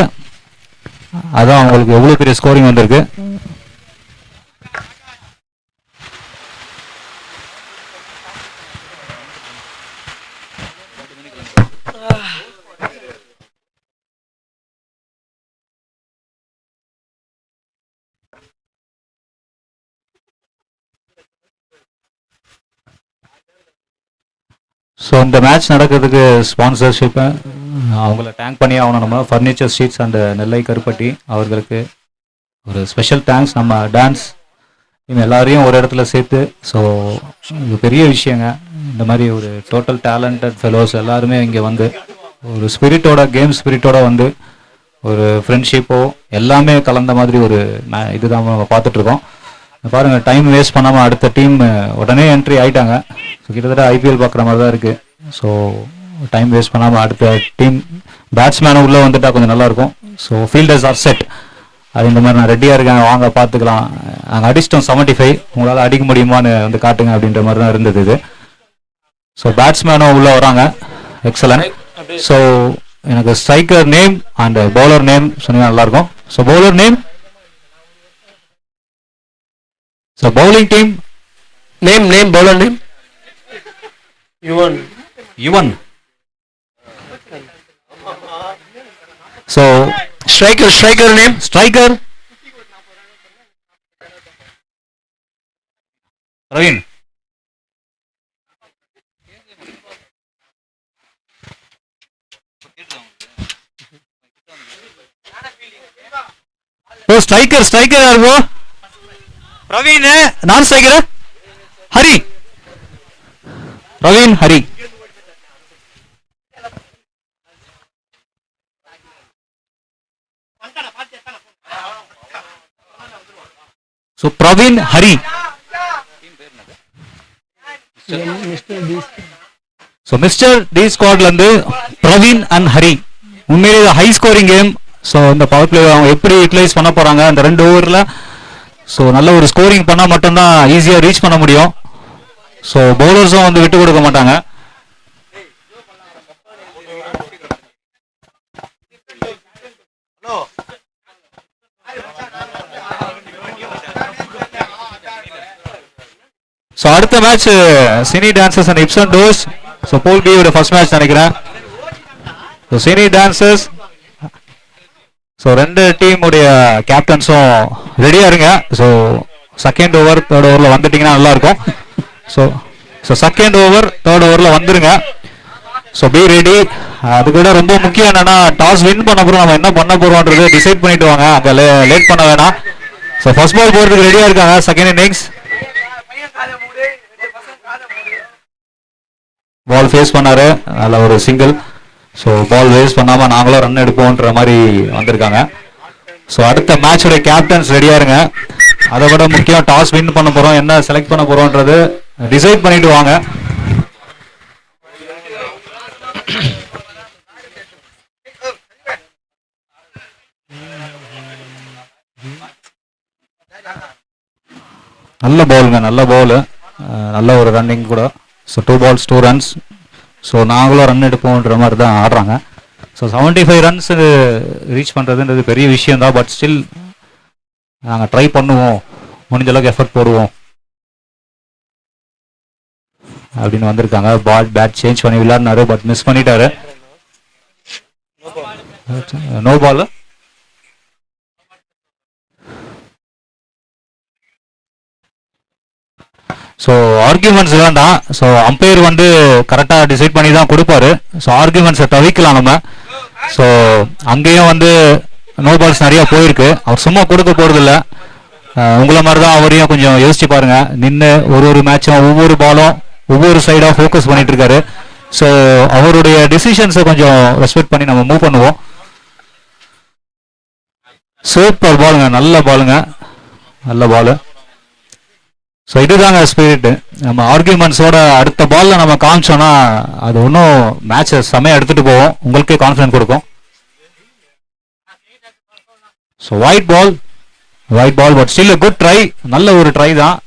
அதான் அவங்களுக்கு எவ்வளோ பெரிய ஸ்கோரிங் வந்திருக்கு. ஸோ இந்த மேட்ச் நடக்கிறதுக்கு ஸ்பான்சர்ஷிப்பை அவங்கள டேங்க் பண்ணி ஆகணும். நம்ம ஃபர்னிச்சர் ஸ்ட்ரீட்ஸ் அண்ட் நெல்லை கருப்பட்டி அவர்களுக்கு ஒரு ஸ்பெஷல் தேங்க்ஸ். நம்ம டான்ஸ் இவங்க எல்லாரையும் ஒரு இடத்துல சேர்த்து, ஸோ இது பெரிய விஷயங்க. இந்த மாதிரி ஒரு டோட்டல் டேலண்டட் ஃபெலோஸ் எல்லாருமே இங்கே வந்து ஒரு ஸ்பிரிட்டோட, கேம் ஸ்பிரிட்டோட வந்து ஒரு ஃப்ரெண்ட்ஷிப்போ எல்லாமே கலந்த மாதிரி ஒரு இதுதான் நம்ம பார்த்துட்ருக்கோம். பாருங்கள், டைம் வேஸ்ட் பண்ணாமல் அடுத்த டீம் உடனே என்ட்ரி ஆகிட்டாங்க. ஸோ கிட்டத்தட்ட ஐபிஎல் பார்க்குற மாதிரி தான் இருக்குது. ஸோ டைம் வேஸ்ட் பண்ணாமல் அடுத்த டீம் பேட்ஸ்மேனும் உள்ளே வந்துட்டால் கொஞ்சம் நல்லாயிருக்கும். So fielders are set. அது இந்த மாதிரி நான் ரெடியாக இருக்கேன், வாங்க பார்த்துக்கலாம், நாங்கள் அடிச்சிட்டோம் 75, உங்களால் அடிக்க முடியுமான்னு வந்து காட்டுங்க அப்படின்ற மாதிரி தான் இருந்தது இது. ஸோ பேட்ஸ்மேனும் உள்ளே வராங்க, எக்ஸலன்ட். ஸோ எனக்கு striker name and bowler name சொன்னீங்கன்னா நல்லாயிருக்கும். So bowler name, so bowling team Name, bowler name. Yuvan. So Striker name. Striker Ravin. Oh, striker yaar wo? Ravin hai, non striker hai? Hari. Ravin Hari. So Praveen Hari. So Mr. D squad வந்து Praveen and Hari. உண்மையிலே high scoring game. So இந்த power play அவங்க எப்படி utilise பண்ண போறாங்க அந்த 2 ஓவரில். So நல்ல ஒரு ஸ்கோரிங் பண்ணால் மட்டும்தான் ஈஸியாக ரீச் பண்ண முடியும். ஸோ பவுலர்ஸும் வந்து விட்டு கொடுக்க மாட்டாங்க. ஸோ அடுத்த match cine dancers and hips and toes. So போல் பியோட ஃபர்ஸ்ட் மேட்ச் நினைக்கிறேன். ஸோ சினி டான்சர்ஸ், ஸோ 2 டீமுடைய கேப்டன்ஸும் ரெடியாக இருங்க. ஸோ செகண்ட் ஓவர் தேர்ட் ஓவரில் வந்துட்டிங்கன்னா நல்லாயிருக்கும். ஸோ செகண்ட் ஓவர் தேர்ட் ஓவரில் வந்துருங்க. So be ready. அது கூட ரொம்ப முக்கியம் என்னன்னா, டாஸ் வின் பண்ண போகிறோம், நம்ம என்ன பண்ண போகிறோம்ன்றது டிசைட் பண்ணிட்டு வாங்க, அங்கே லேட் பண்ண வேணாம். ஸோ ஃபர்ஸ்ட் பால் போகிறதுக்கு ரெடியாக இருக்காங்க. செகண்ட் இன்னிங்ஸ் பால் ஃபேஸ் பண்ணாரு, நல்ல ஒரு சிங்கிள். ஸோ பால் வேஸ்ட் பண்ணாமல் நாங்களும் ரன் எடுப்போன்ற மாதிரி வந்திருக்காங்க. ஸோ அடுத்த மேட்சோட கேப்டன்ஸ் ரெடியாக இருங்க. அதை விட முக்கியம், டாஸ் வின் பண்ண போகிறோம், என்ன செலக்ட் பண்ண போகிறோன்றது டிசைட் பண்ணிட்டு வாங்க. நல்ல பவுலுங்க, நல்ல பவுலு, நல்ல ஒரு ரன்னிங் கூட. So 2 balls 2 runs. ஸோ நாங்களும் ரன் எடுப்போன்ற மாதிரி தான் ஆடுறாங்க. ஸோ 75 runs ரீச் பண்ணுறதுன்றது பெரிய விஷயம் தான். பட் ஸ்டில் நாங்கள் ட்ரை பண்ணுவோம், முடிஞ்ச அளவுக்கு எஃபர்ட் போடுவோம் அப்படின்னு வந்திருக்காங்க. பேட் சேஞ்ச் பண்ணி விளையாடினாரு, பட் மிஸ் பண்ணிட்டாரு. No ball. ஸோ ஆர்கியூமெண்ட்ஸ் வேண்டாம். ஸோ அம்பையர் வந்து கரெக்டாக டிசைட் பண்ணி தான் கொடுப்பாரு. ஸோ ஆர்கியூமெண்ட்ஸை தவிக்கலாம் நம்ம. ஸோ அங்கேயும் வந்து நோ பால்ஸ் நிறைய போயிருக்கு. அவர் சும்மா கொடுக்க போகிறதில்ல, உங்களை மாதிரி தான் அவரையும் கொஞ்சம் யோசிச்சு பாருங்க. நின்று ஒரு மேட்சும் ஒவ்வொரு பாலும் ஒவ்வொரு சைடாக ஃபோக்கஸ் பண்ணிட்டு இருக்காரு. ஸோ அவருடைய டிசிஷன்ஸை கொஞ்சம் ரெஸ்பெக்ட் பண்ணி நம்ம மூவ் பண்ணுவோம். சூப்பர் பாலுங்க, நல்ல பாலுங்க, நல்ல பாலு. ஸோ இதுதாங்க ஸ்பிரிட். நம்ம ஆர்கியூமெண்ட்ஸோட அடுத்த பால்ல நம்ம காமிச்சோம்னா அது இன்னும் மேட்சை செமையாக எடுத்துட்டு போவோம், உங்களுக்கே கான்ஃபிடன்ஸ் கொடுக்கும். So wide ball but still good try, நல்ல ஒரு ட்ரை தான்.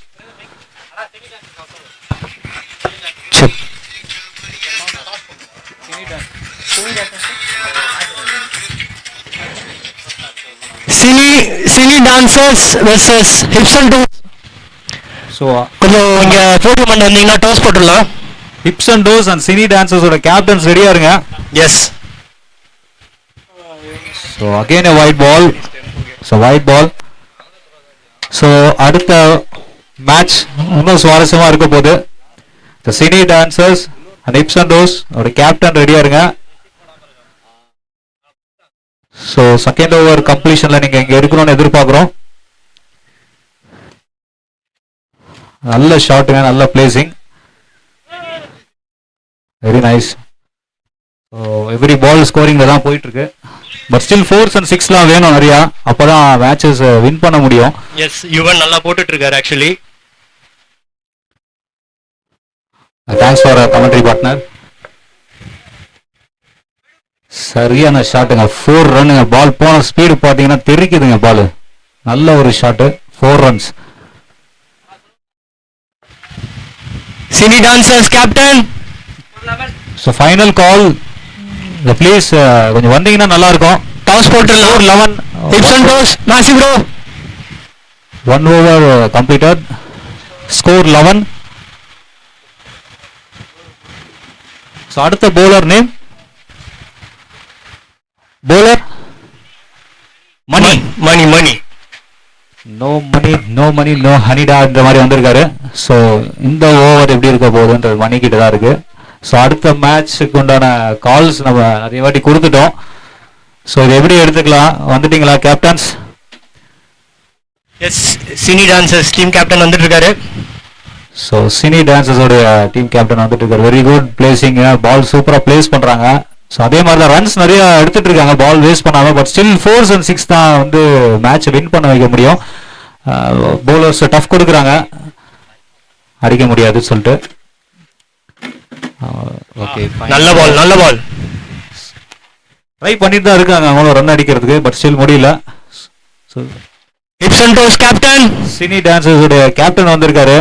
Cine dancers versus hips and toes. So கொஞ்சம் இங்க போடியம் பண்ண வந்தீங்கன்னா டோஸ் போட்டுடலாம். Hips and toes and cine டான்சர்ஸோட கேப்டன்ஸ் ரெடியா இருங்க. Yes. So again wide ball. So அடுத்த மேட்ச் இன்னும் சுவாரஸ்யமா இருக்க போகுது. Cine dancers and hips and toes அவரோட கேப்டன் ரெடியா இருங்க. ஸோ செகண்ட் ஓவர் கம்ப்ளீஷன்ல நீங்க இங்க இருக்கணும்னு எதிர்பார்க்கிறோம். நல்ல ஷாட்டுங்க, நல்ல placing, very nice. So every ball ஸ்கோரிங்ல தான் போயிட்டு இருக்கு. பட் ஸ்டில் 4s and 6லாம் வேணும் நிறையா, அப்பதான் மேட்சஸ் வின் பண்ண முடியும். எஸ், யுவன் நல்லா போட்டுட்டு இருக்காரு actually. Thanks for commentary partner. சரியான ஷாட்டுங்க, 4 ரன்னுங்க. பால் போன ஸ்பீடு பார்த்தீங்கன்னா தெரிக்குதுங்க பால். நல்ல ஒரு shot, 4 runs. Cine dancers captain. So final call please, கொஞ்சம் வந்தீங்கன்னா நல்லா இருக்கும். டாஸ் போட்டுடலாம். 11 ஹிப்ஸ் அண்ட் டோஸ் நாசி bro. 1 over completed. Score 11. So அடுத்த bowler name bowler Mani. No Mani no ஹனிடான்ற மாதிரி வந்திருக்காரு. ஸோ இந்த ஓவர் எப்படி இருக்க போகுதுன்றது மணி கிட்ட தான் இருக்கு. ஸோ அடுத்த மேட்சுக்கு உண்டான கால்ஸ் நம்ம நிறைய வாட்டி கொடுத்துட்டோம். ஸோ இது எப்படி எடுத்துக்கலாம்? வந்துட்டீங்களா captains? Yes, cine dancers team captain வந்துட்டு இருக்காரு. ஸோ சினி டான்சர்ஸோட டீம் கேப்டன் வந்துட்டு இருக்காரு. வெரி குட் பிளேசிங், பால் சூப்பராக பிளேஸ் பண்றாங்க. ஸோ அதே மாதிரி தான் ரன்ஸ் நிறைய எடுத்துட்டு இருக்காங்க, பால் வேஸ்ட் பண்ணாம. பட் ஸ்டில் 4s and 6 தான் வந்து மேட்சை வின் பண்ண வைக்க முடியும். பவுலர்ஸ் டஃப் கொடுக்குறாங்க, அடிக்க முடியாதுன்னு சொல்லிட்டு. ஓகே, நல்ல பால் ட்ரை பண்ணிட்டு தான் இருக்காங்க அவங்களும் ரன் அடிக்கிறதுக்கு, பட் ஸ்டில் முடியல. So hips and toes captain. Cine டான்சர்ஸோட கேப்டன் வந்திருக்காரு.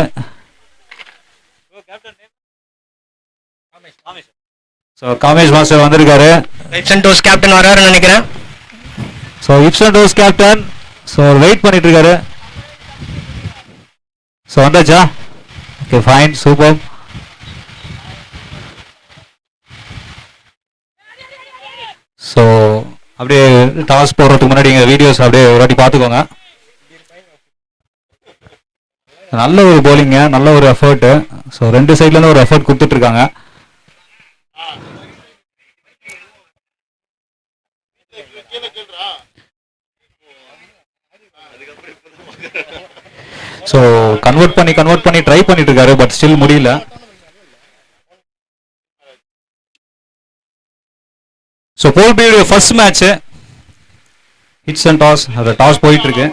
ஸோ காமேஷ் மாஸ்டர் வந்திருக்காரு. ஹிப்ஸ் அண்ட் டோஸ் கேப்டன் வராருன்னு நினைக்கிறேன். So hips and toes captain so wait பண்ணிட்டு இருக்காரு. ஸோ வந்தாச்சா? Okay, fine, super. ஸோ அப்படியே டாஸ் போடுறதுக்கு முன்னாடி எங்கள் வீடியோஸ் அப்படியே ஒரு வாட்டி பார்த்துக்கோங்க. நல்ல ஒரு bowling, நல்ல ஒரு எஃபர்ட். ஸோ 2 சைட்லேருந்து ஒரு எஃபர்ட் கொடுத்துட்டு இருக்காங்க. ஸோ கன்வெர்ட் பண்ணி ட்ரை பண்ணிட்டு இருக்காரு, பட் ஸ்டில் முடியல. ஸோ போல்பியோட first match hits and toss, அந்த டாஸ் போயிட்டு இருக்கு.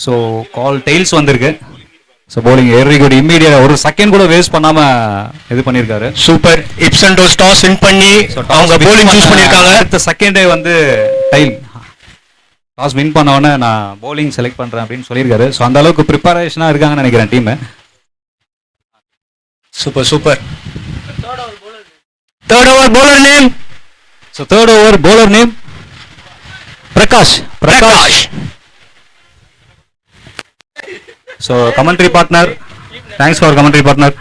ஸோ கால் டெய்ல்ஸ் வந்திருக்கு. So bowling very good, immediate, ஒரு செகண்ட் கூட வேஸ்ட் பண்ணாம இது பண்ணியிருக்காரு. Super. Hips and toes toss win பண்ணி அவங்க bowling சூஸ் பண்ணிருக்காங்க. அடுத்த செகண்டே வந்து டைல் டாஸ் வின் பண்ண உடனே நான் bowling செலக்ட் பண்ணுறேன் அப்படின்னு சொல்லியிருக்காரு. ஸோ அந்த அளவுக்கு ப்ரிப்பரேஷனாக இருக்காங்கன்னு நினைக்கிறேன் team. Super, super. Third over bowler name. So third over bowler name Prakash. So commentary partner, thanks for commentary partner.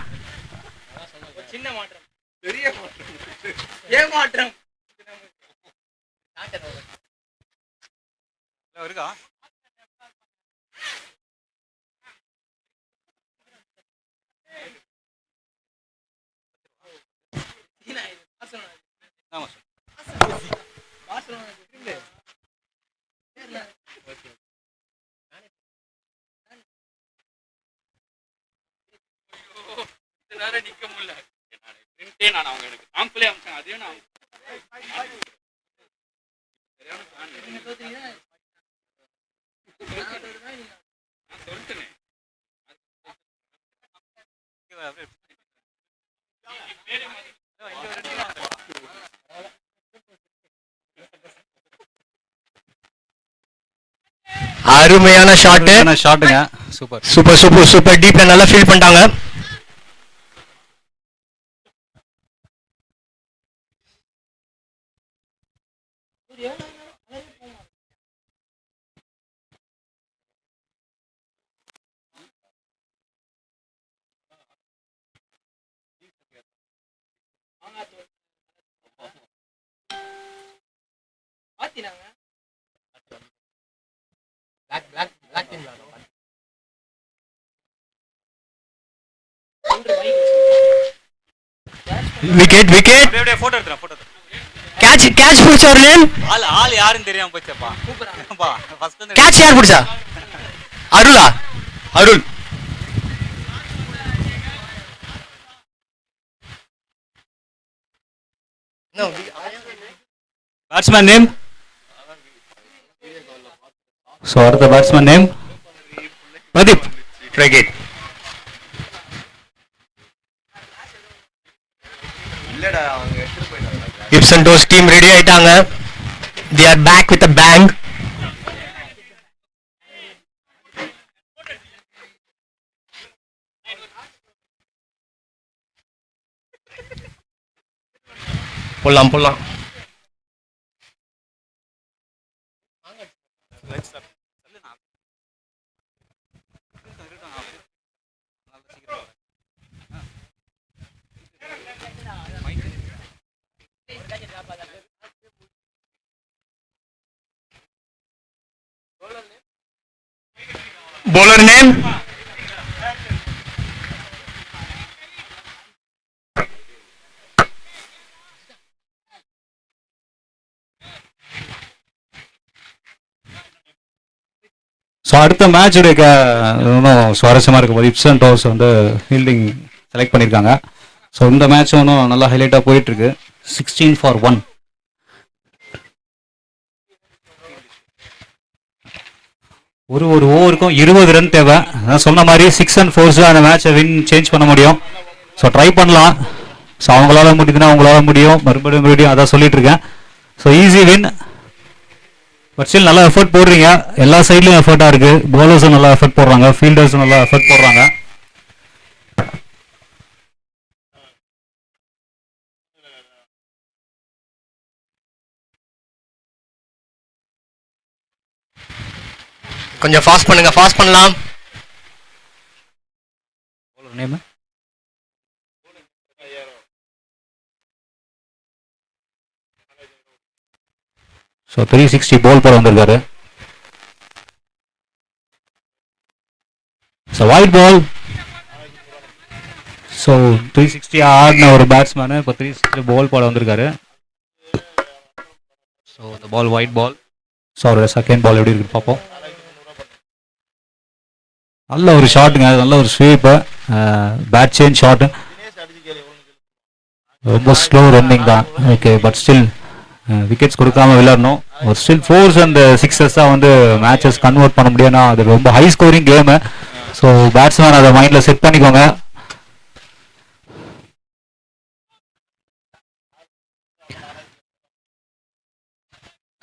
அருமையான ஷாட். ஷாட்டுங்க. சூப்பர். Super super super. டீப்ல நல்லா ஃபீல் பண்ணிட்டாங்க. Wicket wicket. கேட்ச் கேட்ச் பிடிச்ச ஒரு நேம். ஆள் யாருன்னு தெரியாம போச்சப்பா. கேட்ச் யார் பிடிச்சா? அருளா? அருள். Batsman name. ஸோ அடுத்த batsman name Pradeep. Wicket. Hips and toes team ready ஆயிட்டாங்க. they are back with a bang. போலாம் போலாம். bowler name. ஸோ அடுத்த மேட்சுடைய இன்னும் சுவாரஸ்யமாக இருக்கும் போது இப்சன் டோஸ் வந்து ஃபீல்டிங் செலக்ட் பண்ணியிருக்காங்க. ஸோ இந்த மேட்ச் இன்னும் நல்லா ஹைலைட்டாக போயிட்டுருக்கு. 16-1. ஒரு ஓவருக்கும் 20 ரன் தேவை. அதான் சொன்ன மாதிரி 6 and 4 அந்த மேட்சை சேஞ்ச் பண்ண முடியும். ஸோ ட்ரை பண்ணலாம். ஸோ அவங்களால முடியுதுன்னா அவங்களால முடியும். மறுபடியும் அதான் சொல்லிட்டு இருக்கேன். So easy win. But still நல்லா எஃபர்ட் போடுறீங்க. எல்லா சைட்லையும் எஃபர்ட்டாக இருக்குது. பவுலர்ஸும் நல்லா எஃபர்ட் போடுறாங்க, ஃபீல்டர்ஸும் நல்லா எஃபர்ட் போடுறாங்க. கொஞ்சம் ஃபாஸ்ட் பண்ணுங்க, ஃபாஸ்ட் பண்ணலாம். நேம் ஸோ 360 பால் போட வந்திருக்காரு. So wide ball. ஸோ 360 ஆடின ஒரு பேட்ஸ்மேனு இப்போ 360 பால் போட வந்திருக்காரு. ஸோ இந்த பால் ஒயிட் பால். ஸோ அவரோட செகண்ட் பால் எப்படி இருக்கு பார்ப்போம். நல்ல ஒரு ஷாட்டுங்க, நல்ல ஒரு ஸ்வீப்பு, பேட் சேஞ்ச் ஷாட்டு. ரொம்ப ஸ்லோ ரன்னிங் தான். ஓகே, பட் ஸ்டில் விக்கெட்ஸ் கொடுக்காம விளையாடணும். ஒரு ஸ்டில் 4s and 6s தான் வந்து மேட்சஸ் கன்வெர்ட் பண்ண முடியும்னா அது ரொம்ப high scoring game. So batsman அதை மைண்டில் செட் பண்ணிக்கோங்க.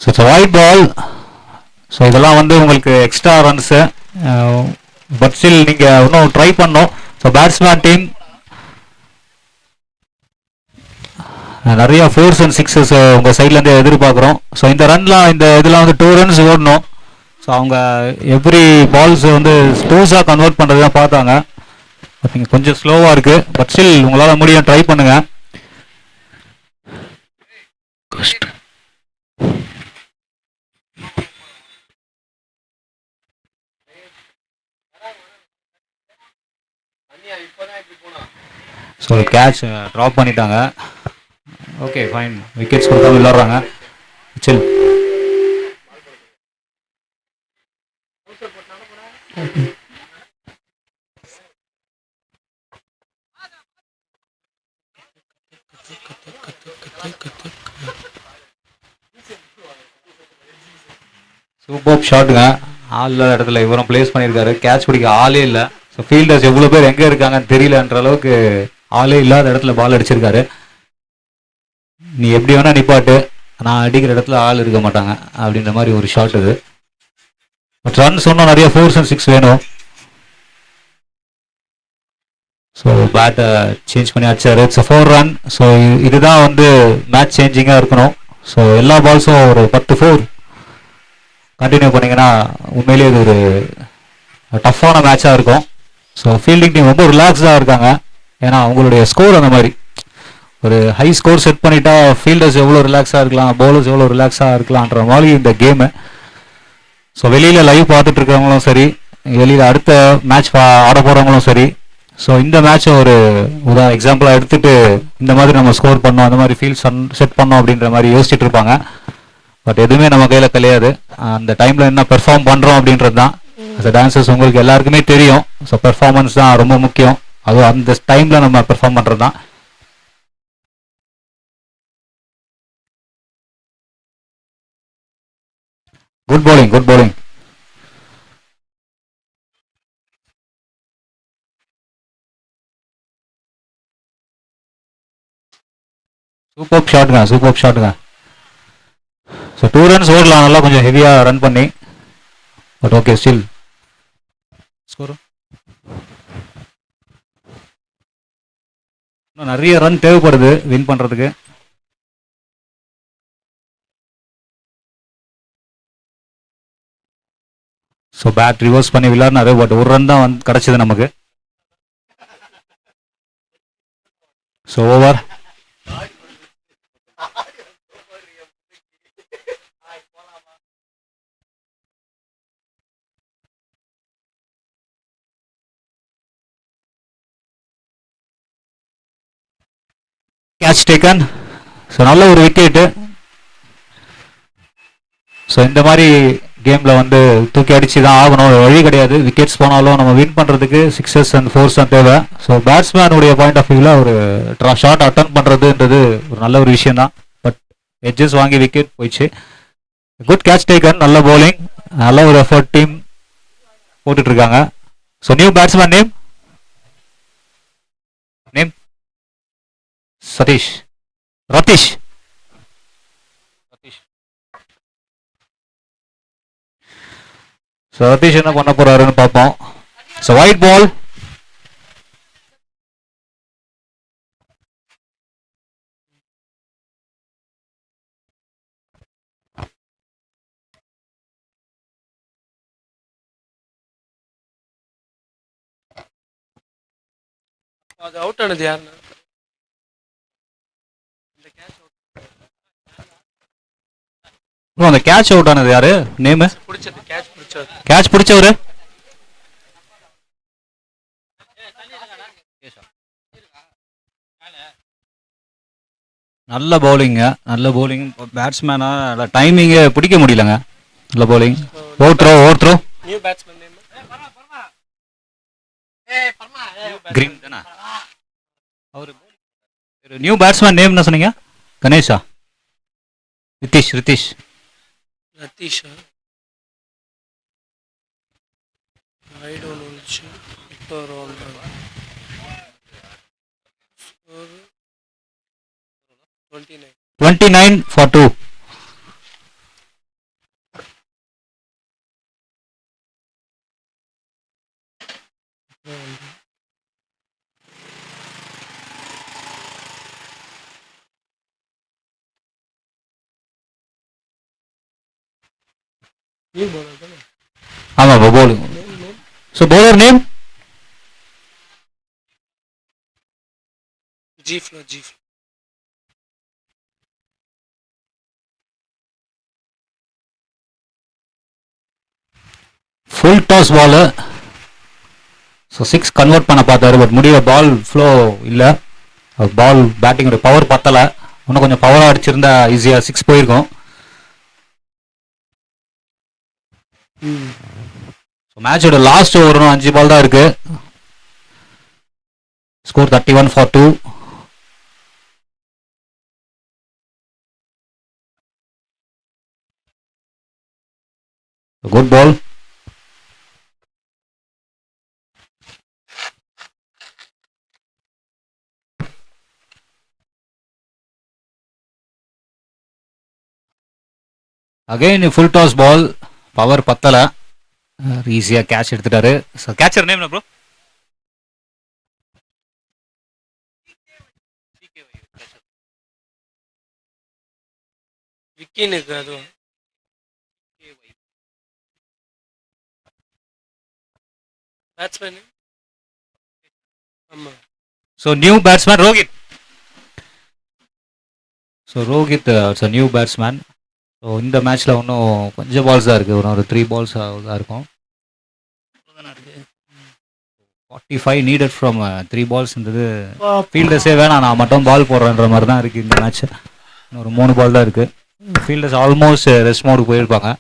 So it's wide ball. So இதெல்லாம் வந்து உங்களுக்கு எக்ஸ்ட்ரா ரன்ஸு, பட் ஸ்டில் நீங்கள் இன்னும் ட்ரை பண்ணணும். ஸோ பேட்ஸ்மேன் டீம் நிறைய 4s and 6s உங்கள் சைட்லேருந்து எதிர்பார்க்குறோம். ஸோ இந்த ரன்லாம் இந்த இதெல்லாம் வந்து 2 runs ஓடணும். ஸோ அவங்க எவ்ரி பால்ஸ் வந்து 2s கன்வெர்ட் பண்ணுறது தான் பார்த்தாங்க. பட் நீங்கள் கொஞ்சம் ஸ்லோவாக இருக்குது, பட் ஸ்டில் உங்களால் முடியும், ட்ரை பண்ணுங்கள். ஸோ கேட்ச் ட்ராப் பண்ணிட்டாங்க. ஓகே ஃபைன், விக்கெட்ஸ் கொடுக்காம விளாட்றாங்க. சில். சூப்பர் ஷாட்டுங்க. ஆள் இல்லாத இடத்துல இவரும் பிளேஸ் பண்ணியிருக்காரு. கேட்ச் பிடிக்க ஆளே இல்லை. ஸோ ஃபீல்டர்ஸ் எவ்வளோ பேர் எங்கே இருக்காங்கன்னு தெரியலன்ற அளவுக்கு ஆளே இல்லாத இடத்துல பால் அடிச்சிருக்காரு. நீ எப்படி வேணா நிப்பாட்டு, நான் அடிக்கிற இடத்துல ஆள் இருக்க மாட்டாங்க அப்படின்ற மாதிரி ஒரு ஷாட் இது. பட் ரன்ஸ் இன்னும் நிறைய 4s and 6 வேணும். ஸோ பேட்டை சேஞ்ச் பண்ணி அடிச்சாரு. It's 4 run. ஸோ இதுதான் வந்து மேட்ச் சேஞ்சிங்காக இருக்கணும். ஸோ எல்லா பால்ஸும் ஒரு 10-4 கண்டினியூ பண்ணிங்கன்னா உண்மையிலேயே இது ஒரு டஃப்பான மேட்சாக இருக்கும். ஸோ ஃபீல்டிங் டீம் ரொம்ப ரிலாக்ஸ்டாக இருக்காங்க. ஏன்னா அவங்களுடைய ஸ்கோர் அந்த மாதிரி ஒரு ஹை ஸ்கோர் செட் பண்ணிட்டா ஃபீல்டர்ஸ் எவ்வளோ ரிலாக்ஸாக இருக்கலாம், பவுலர்ஸ் எவ்வளோ ரிலாக்ஸாக இருக்கலான்ற மாதிரி இந்த கேமு. ஸோ வெளியில் லைவ் பார்த்துட்டு இருக்கிறவங்களும் சரி, வெளியில் அடுத்த மேட்ச் ஆட போகிறவங்களும் சரி, ஸோ இந்த மேட்சை ஒரு எக்ஸாம்பிளாக எடுத்துகிட்டு இந்த மாதிரி நம்ம ஸ்கோர் பண்ணோம், அந்த மாதிரி ஃபீல்ட் செட் பண்ணோம் அப்படின்ற மாதிரி யோசிச்சுட்டு இருப்பாங்க. பட் எதுவுமே நம்ம கையில் கிடையாது. அந்த டைமில் என்ன பெர்ஃபார்ம் பண்ணுறோம் அப்படின்றது தான். அந்த டான்சர்ஸ் உங்களுக்கு எல்லாருக்குமே தெரியும். ஸோ பெர்ஃபார்மன்ஸ் தான் ரொம்ப முக்கியம். அதுவும் அந்த டைமில் நம்ம பெர்ஃபார்ம் பண்ணுறது தான். Good bowling, good bowling. Super ஷாட்டுங்க, சூப்பர் ஷாட்டுங்க. ஸோ 2 runs ஓடலாம் நல்லா, கொஞ்சம் ஹெவியாக ரன் பண்ணி. பட் ஓகே, ஸ்டில் ஸ்கோர் இன்னும் நிறைய ரன் தேவைப்படுது வின் பண்ணுறதுக்கு. ஸோ பேட் ரிவர்ஸ் பண்ணி விளையாடினாரு. பட் ஒரு ரன் தான் வந்து கிடச்சிது நமக்கு. So over. Catch taken. So நல்ல ஒரு விக்கெட்டு. ஸோ இந்த மாதிரி கேமில் வந்து தூக்கி அடிச்சு தான் ஆகணும், வழி கிடையாது. விக்கெட்ஸ் போனாலும் நம்ம வின் பண்ணுறதுக்கு 6s and 4s தான் தேவை. ஸோ பேட்ஸ்மேனுடைய பாயிண்ட் ஆஃப் வியூவில் ஒரு ஷாட் அட்டன் பண்ணுறதுன்றது ஒரு நல்ல ஒரு விஷயம் தான். பட் எட்ஜஸ் வாங்கி விக்கெட் போயிடுச்சு. குட் கேட்ச் டேக்கன், நல்ல bowling, நல்ல ஒரு எஃபர்ட் டீம் போட்டுட்ருக்காங்க. So new batsman name Satish, Ratheesh. So Ratheesh என்ன பண்ண போறாருன்னு பார்ப்போம். So wide ball. அது அவுட் ஆனது யாருன்னா அந்த கேட்ச் அவுட் ஆனது யாரு? நேமு பிடிச்சது, கேட்ச் பிடிச்சது, கேட்ச் பிடிச்சவரு நல்ல பவுலிங்க, நல்ல பவுலிங். பேட்ஸ்மேனா நல்ல டைமிங்கே பிடிக்க முடியலங்க. நல்ல bowling. Over throw. New batsman name green தானே அவரு. நியூ பேட்ஸ்மேன் நேம் என்ன சொன்னீங்க? கணேஷா? ரிதீஷ். ரதீஷா? ரைட் ஒன்று வந்துச்சு. இப்போ ரோல் 29 for 2. நியூ பாலர் தானே? ஆமாம் bowling. ஸோ bowler நேம் ஜீஃப்ல ஜீஃப். Full toss ball. So 6 convert பண்ண பார்த்தாரு, பட் முடிய பால் ஃப்ளோ இல்லை. பால் பேட்டிங்கோட பவர் பத்தலை. இன்னும் கொஞ்சம் பவராக அடிச்சிருந்தா ஈஸியாக 6 போயிருக்கும். ஸோ மேட்சோட லாஸ்ட் ஓவரும் 5 பால் தான் இருக்கு. Score 31 for 2. Good ball. Again full toss ball, power பத்தலை. ஈஸியாக கேட்ச் எடுத்துட்டாரு. So catcher name bro? விக்கினுக்கு அதுவும். பேட்ஸ்மேன் ஆமாம். So new batsman Rohit. So Rohit it's new batsman. So இந்த மேட்ச்சில் இன்னும் கொஞ்சம் பால்ஸ் தான் இருக்குது. ஒரு 3 பால்ஸ் தான் இருக்கும். 45 நீடட் ஃப்ரம் 3 பால்ஸ்ன்றது ஃபீல்டர்ஸே வேணாம், நான் மட்டும் பால் போடுறேன்ற மாதிரி தான் இருக்குது இந்த மேட்ச். ஒரு 3 பால் தான் இருக்குது. ஃபீல்டர்ஸ் ஆல்மோஸ்ட் ரெஸ்ட் மோடுக்கு போயிருப்பாங்க.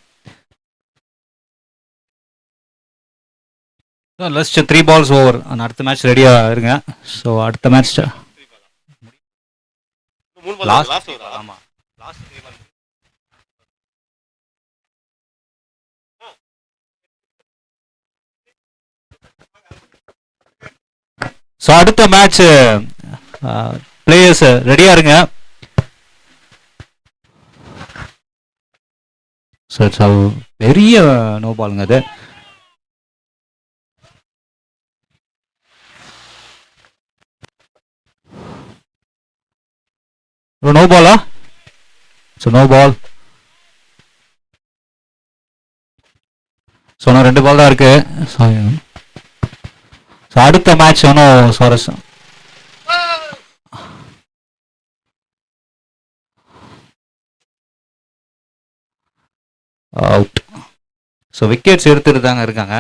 Last 3 balls over. அடுத்த மேட்ச் ரெடியாக இருங்க. ஸோ அடுத்த மேட்ச் லாஸ்ட். ஆமாம், லாஸ்ட் 3 பால். ஸோ அடுத்த மேட்ச் பிளேயர்ஸ் ரெடியாக இருங்க. ஸோ பெரிய நோ பாலுங்க அது. நோ பாலா? So no ball. ஸோ இன்னும் 2 பால் தான் இருக்கு. ஸோ அடுத்த மேட்ச் ஒன்றும் சுவாரஸ்யம். அவுட். ஸோ விக்கெட்ஸ் எடுத்துட்டு தாங்க இருக்காங்க.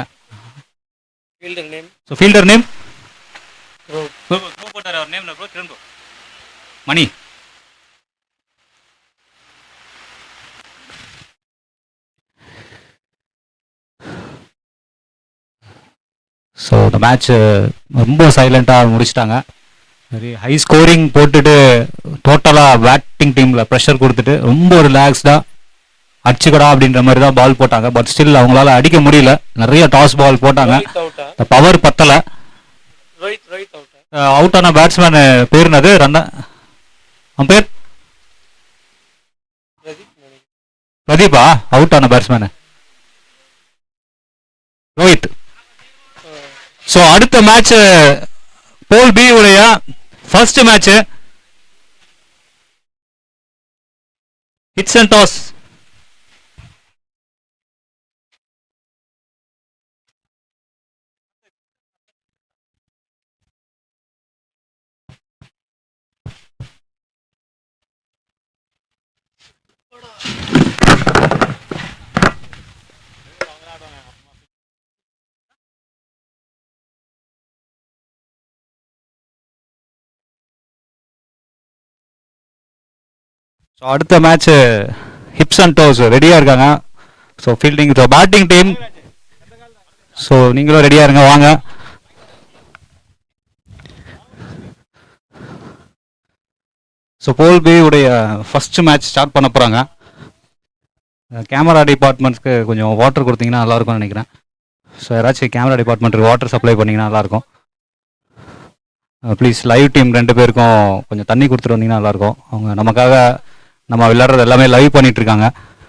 Fielder name? So fielder name bro போட்டார். அவர் நேம் ப்ரோ கிரண் ப்ரோ. மணி. ஸோ இந்த மேட்ச் ரொம்ப சைலண்ட்டாக முடிச்சிட்டாங்க. வெரி ஹை ஸ்கோரிங் போட்டுட்டு டோட்டலாக பேட்டிங் டீமில் ப்ரெஷர் கொடுத்துட்டு ரொம்ப ரிலாக்ஸ்டாக அடிச்சுக்கடா அப்படின்ற மாதிரி தான் பால் போட்டாங்க. பட் ஸ்டில் அவங்களால அடிக்க முடியல. நிறைய டாஸ் பால் போட்டாங்க. பவர் பத்தலை. அவுட் ஆன பேட்ஸ்மேன் பேர் என்னது? பேர் பிரதீபா? அவுட் ஆன பேட்ஸ்மேன் ரோஹித். ஸோ அடுத்த மேட்ச் போல் பி உடைய first match hits and toss. So அடுத்த மேட்ச் ஹிப்ஸ் அண்ட் டோஸ் ரெடியாக இருக்காங்க. So fielding batting team. So நீங்களும் ரெடியாக இருங்க, வாங்க. ஸோ போல் பி உடைய ஃபர்ஸ்ட் மேட்ச் ஸ்டார்ட் பண்ண போகிறாங்க. கேமரா டிபார்ட்மெண்ட்ஸ்க்கு கொஞ்சம் வாட்டர் கொடுத்தீங்கன்னா நல்லாயிருக்கும்னு நினைக்கிறேன். ஸோ யாராச்சும் கேமரா டிபார்ட்மெண்ட்டுக்கு வாட்டர் சப்ளை பண்ணிங்கன்னா நல்லாயிருக்கும். ப்ளீஸ் லைவ் டீம் 2 பேருக்கும் கொஞ்சம் தண்ணி கொடுத்துட்டு வந்தீங்கன்னா நல்லாயிருக்கும். அவங்க நமக்காக நம்ம விளையாடுறது எல்லாமே லைவ் பண்ணிகிட்ருக்காங்க.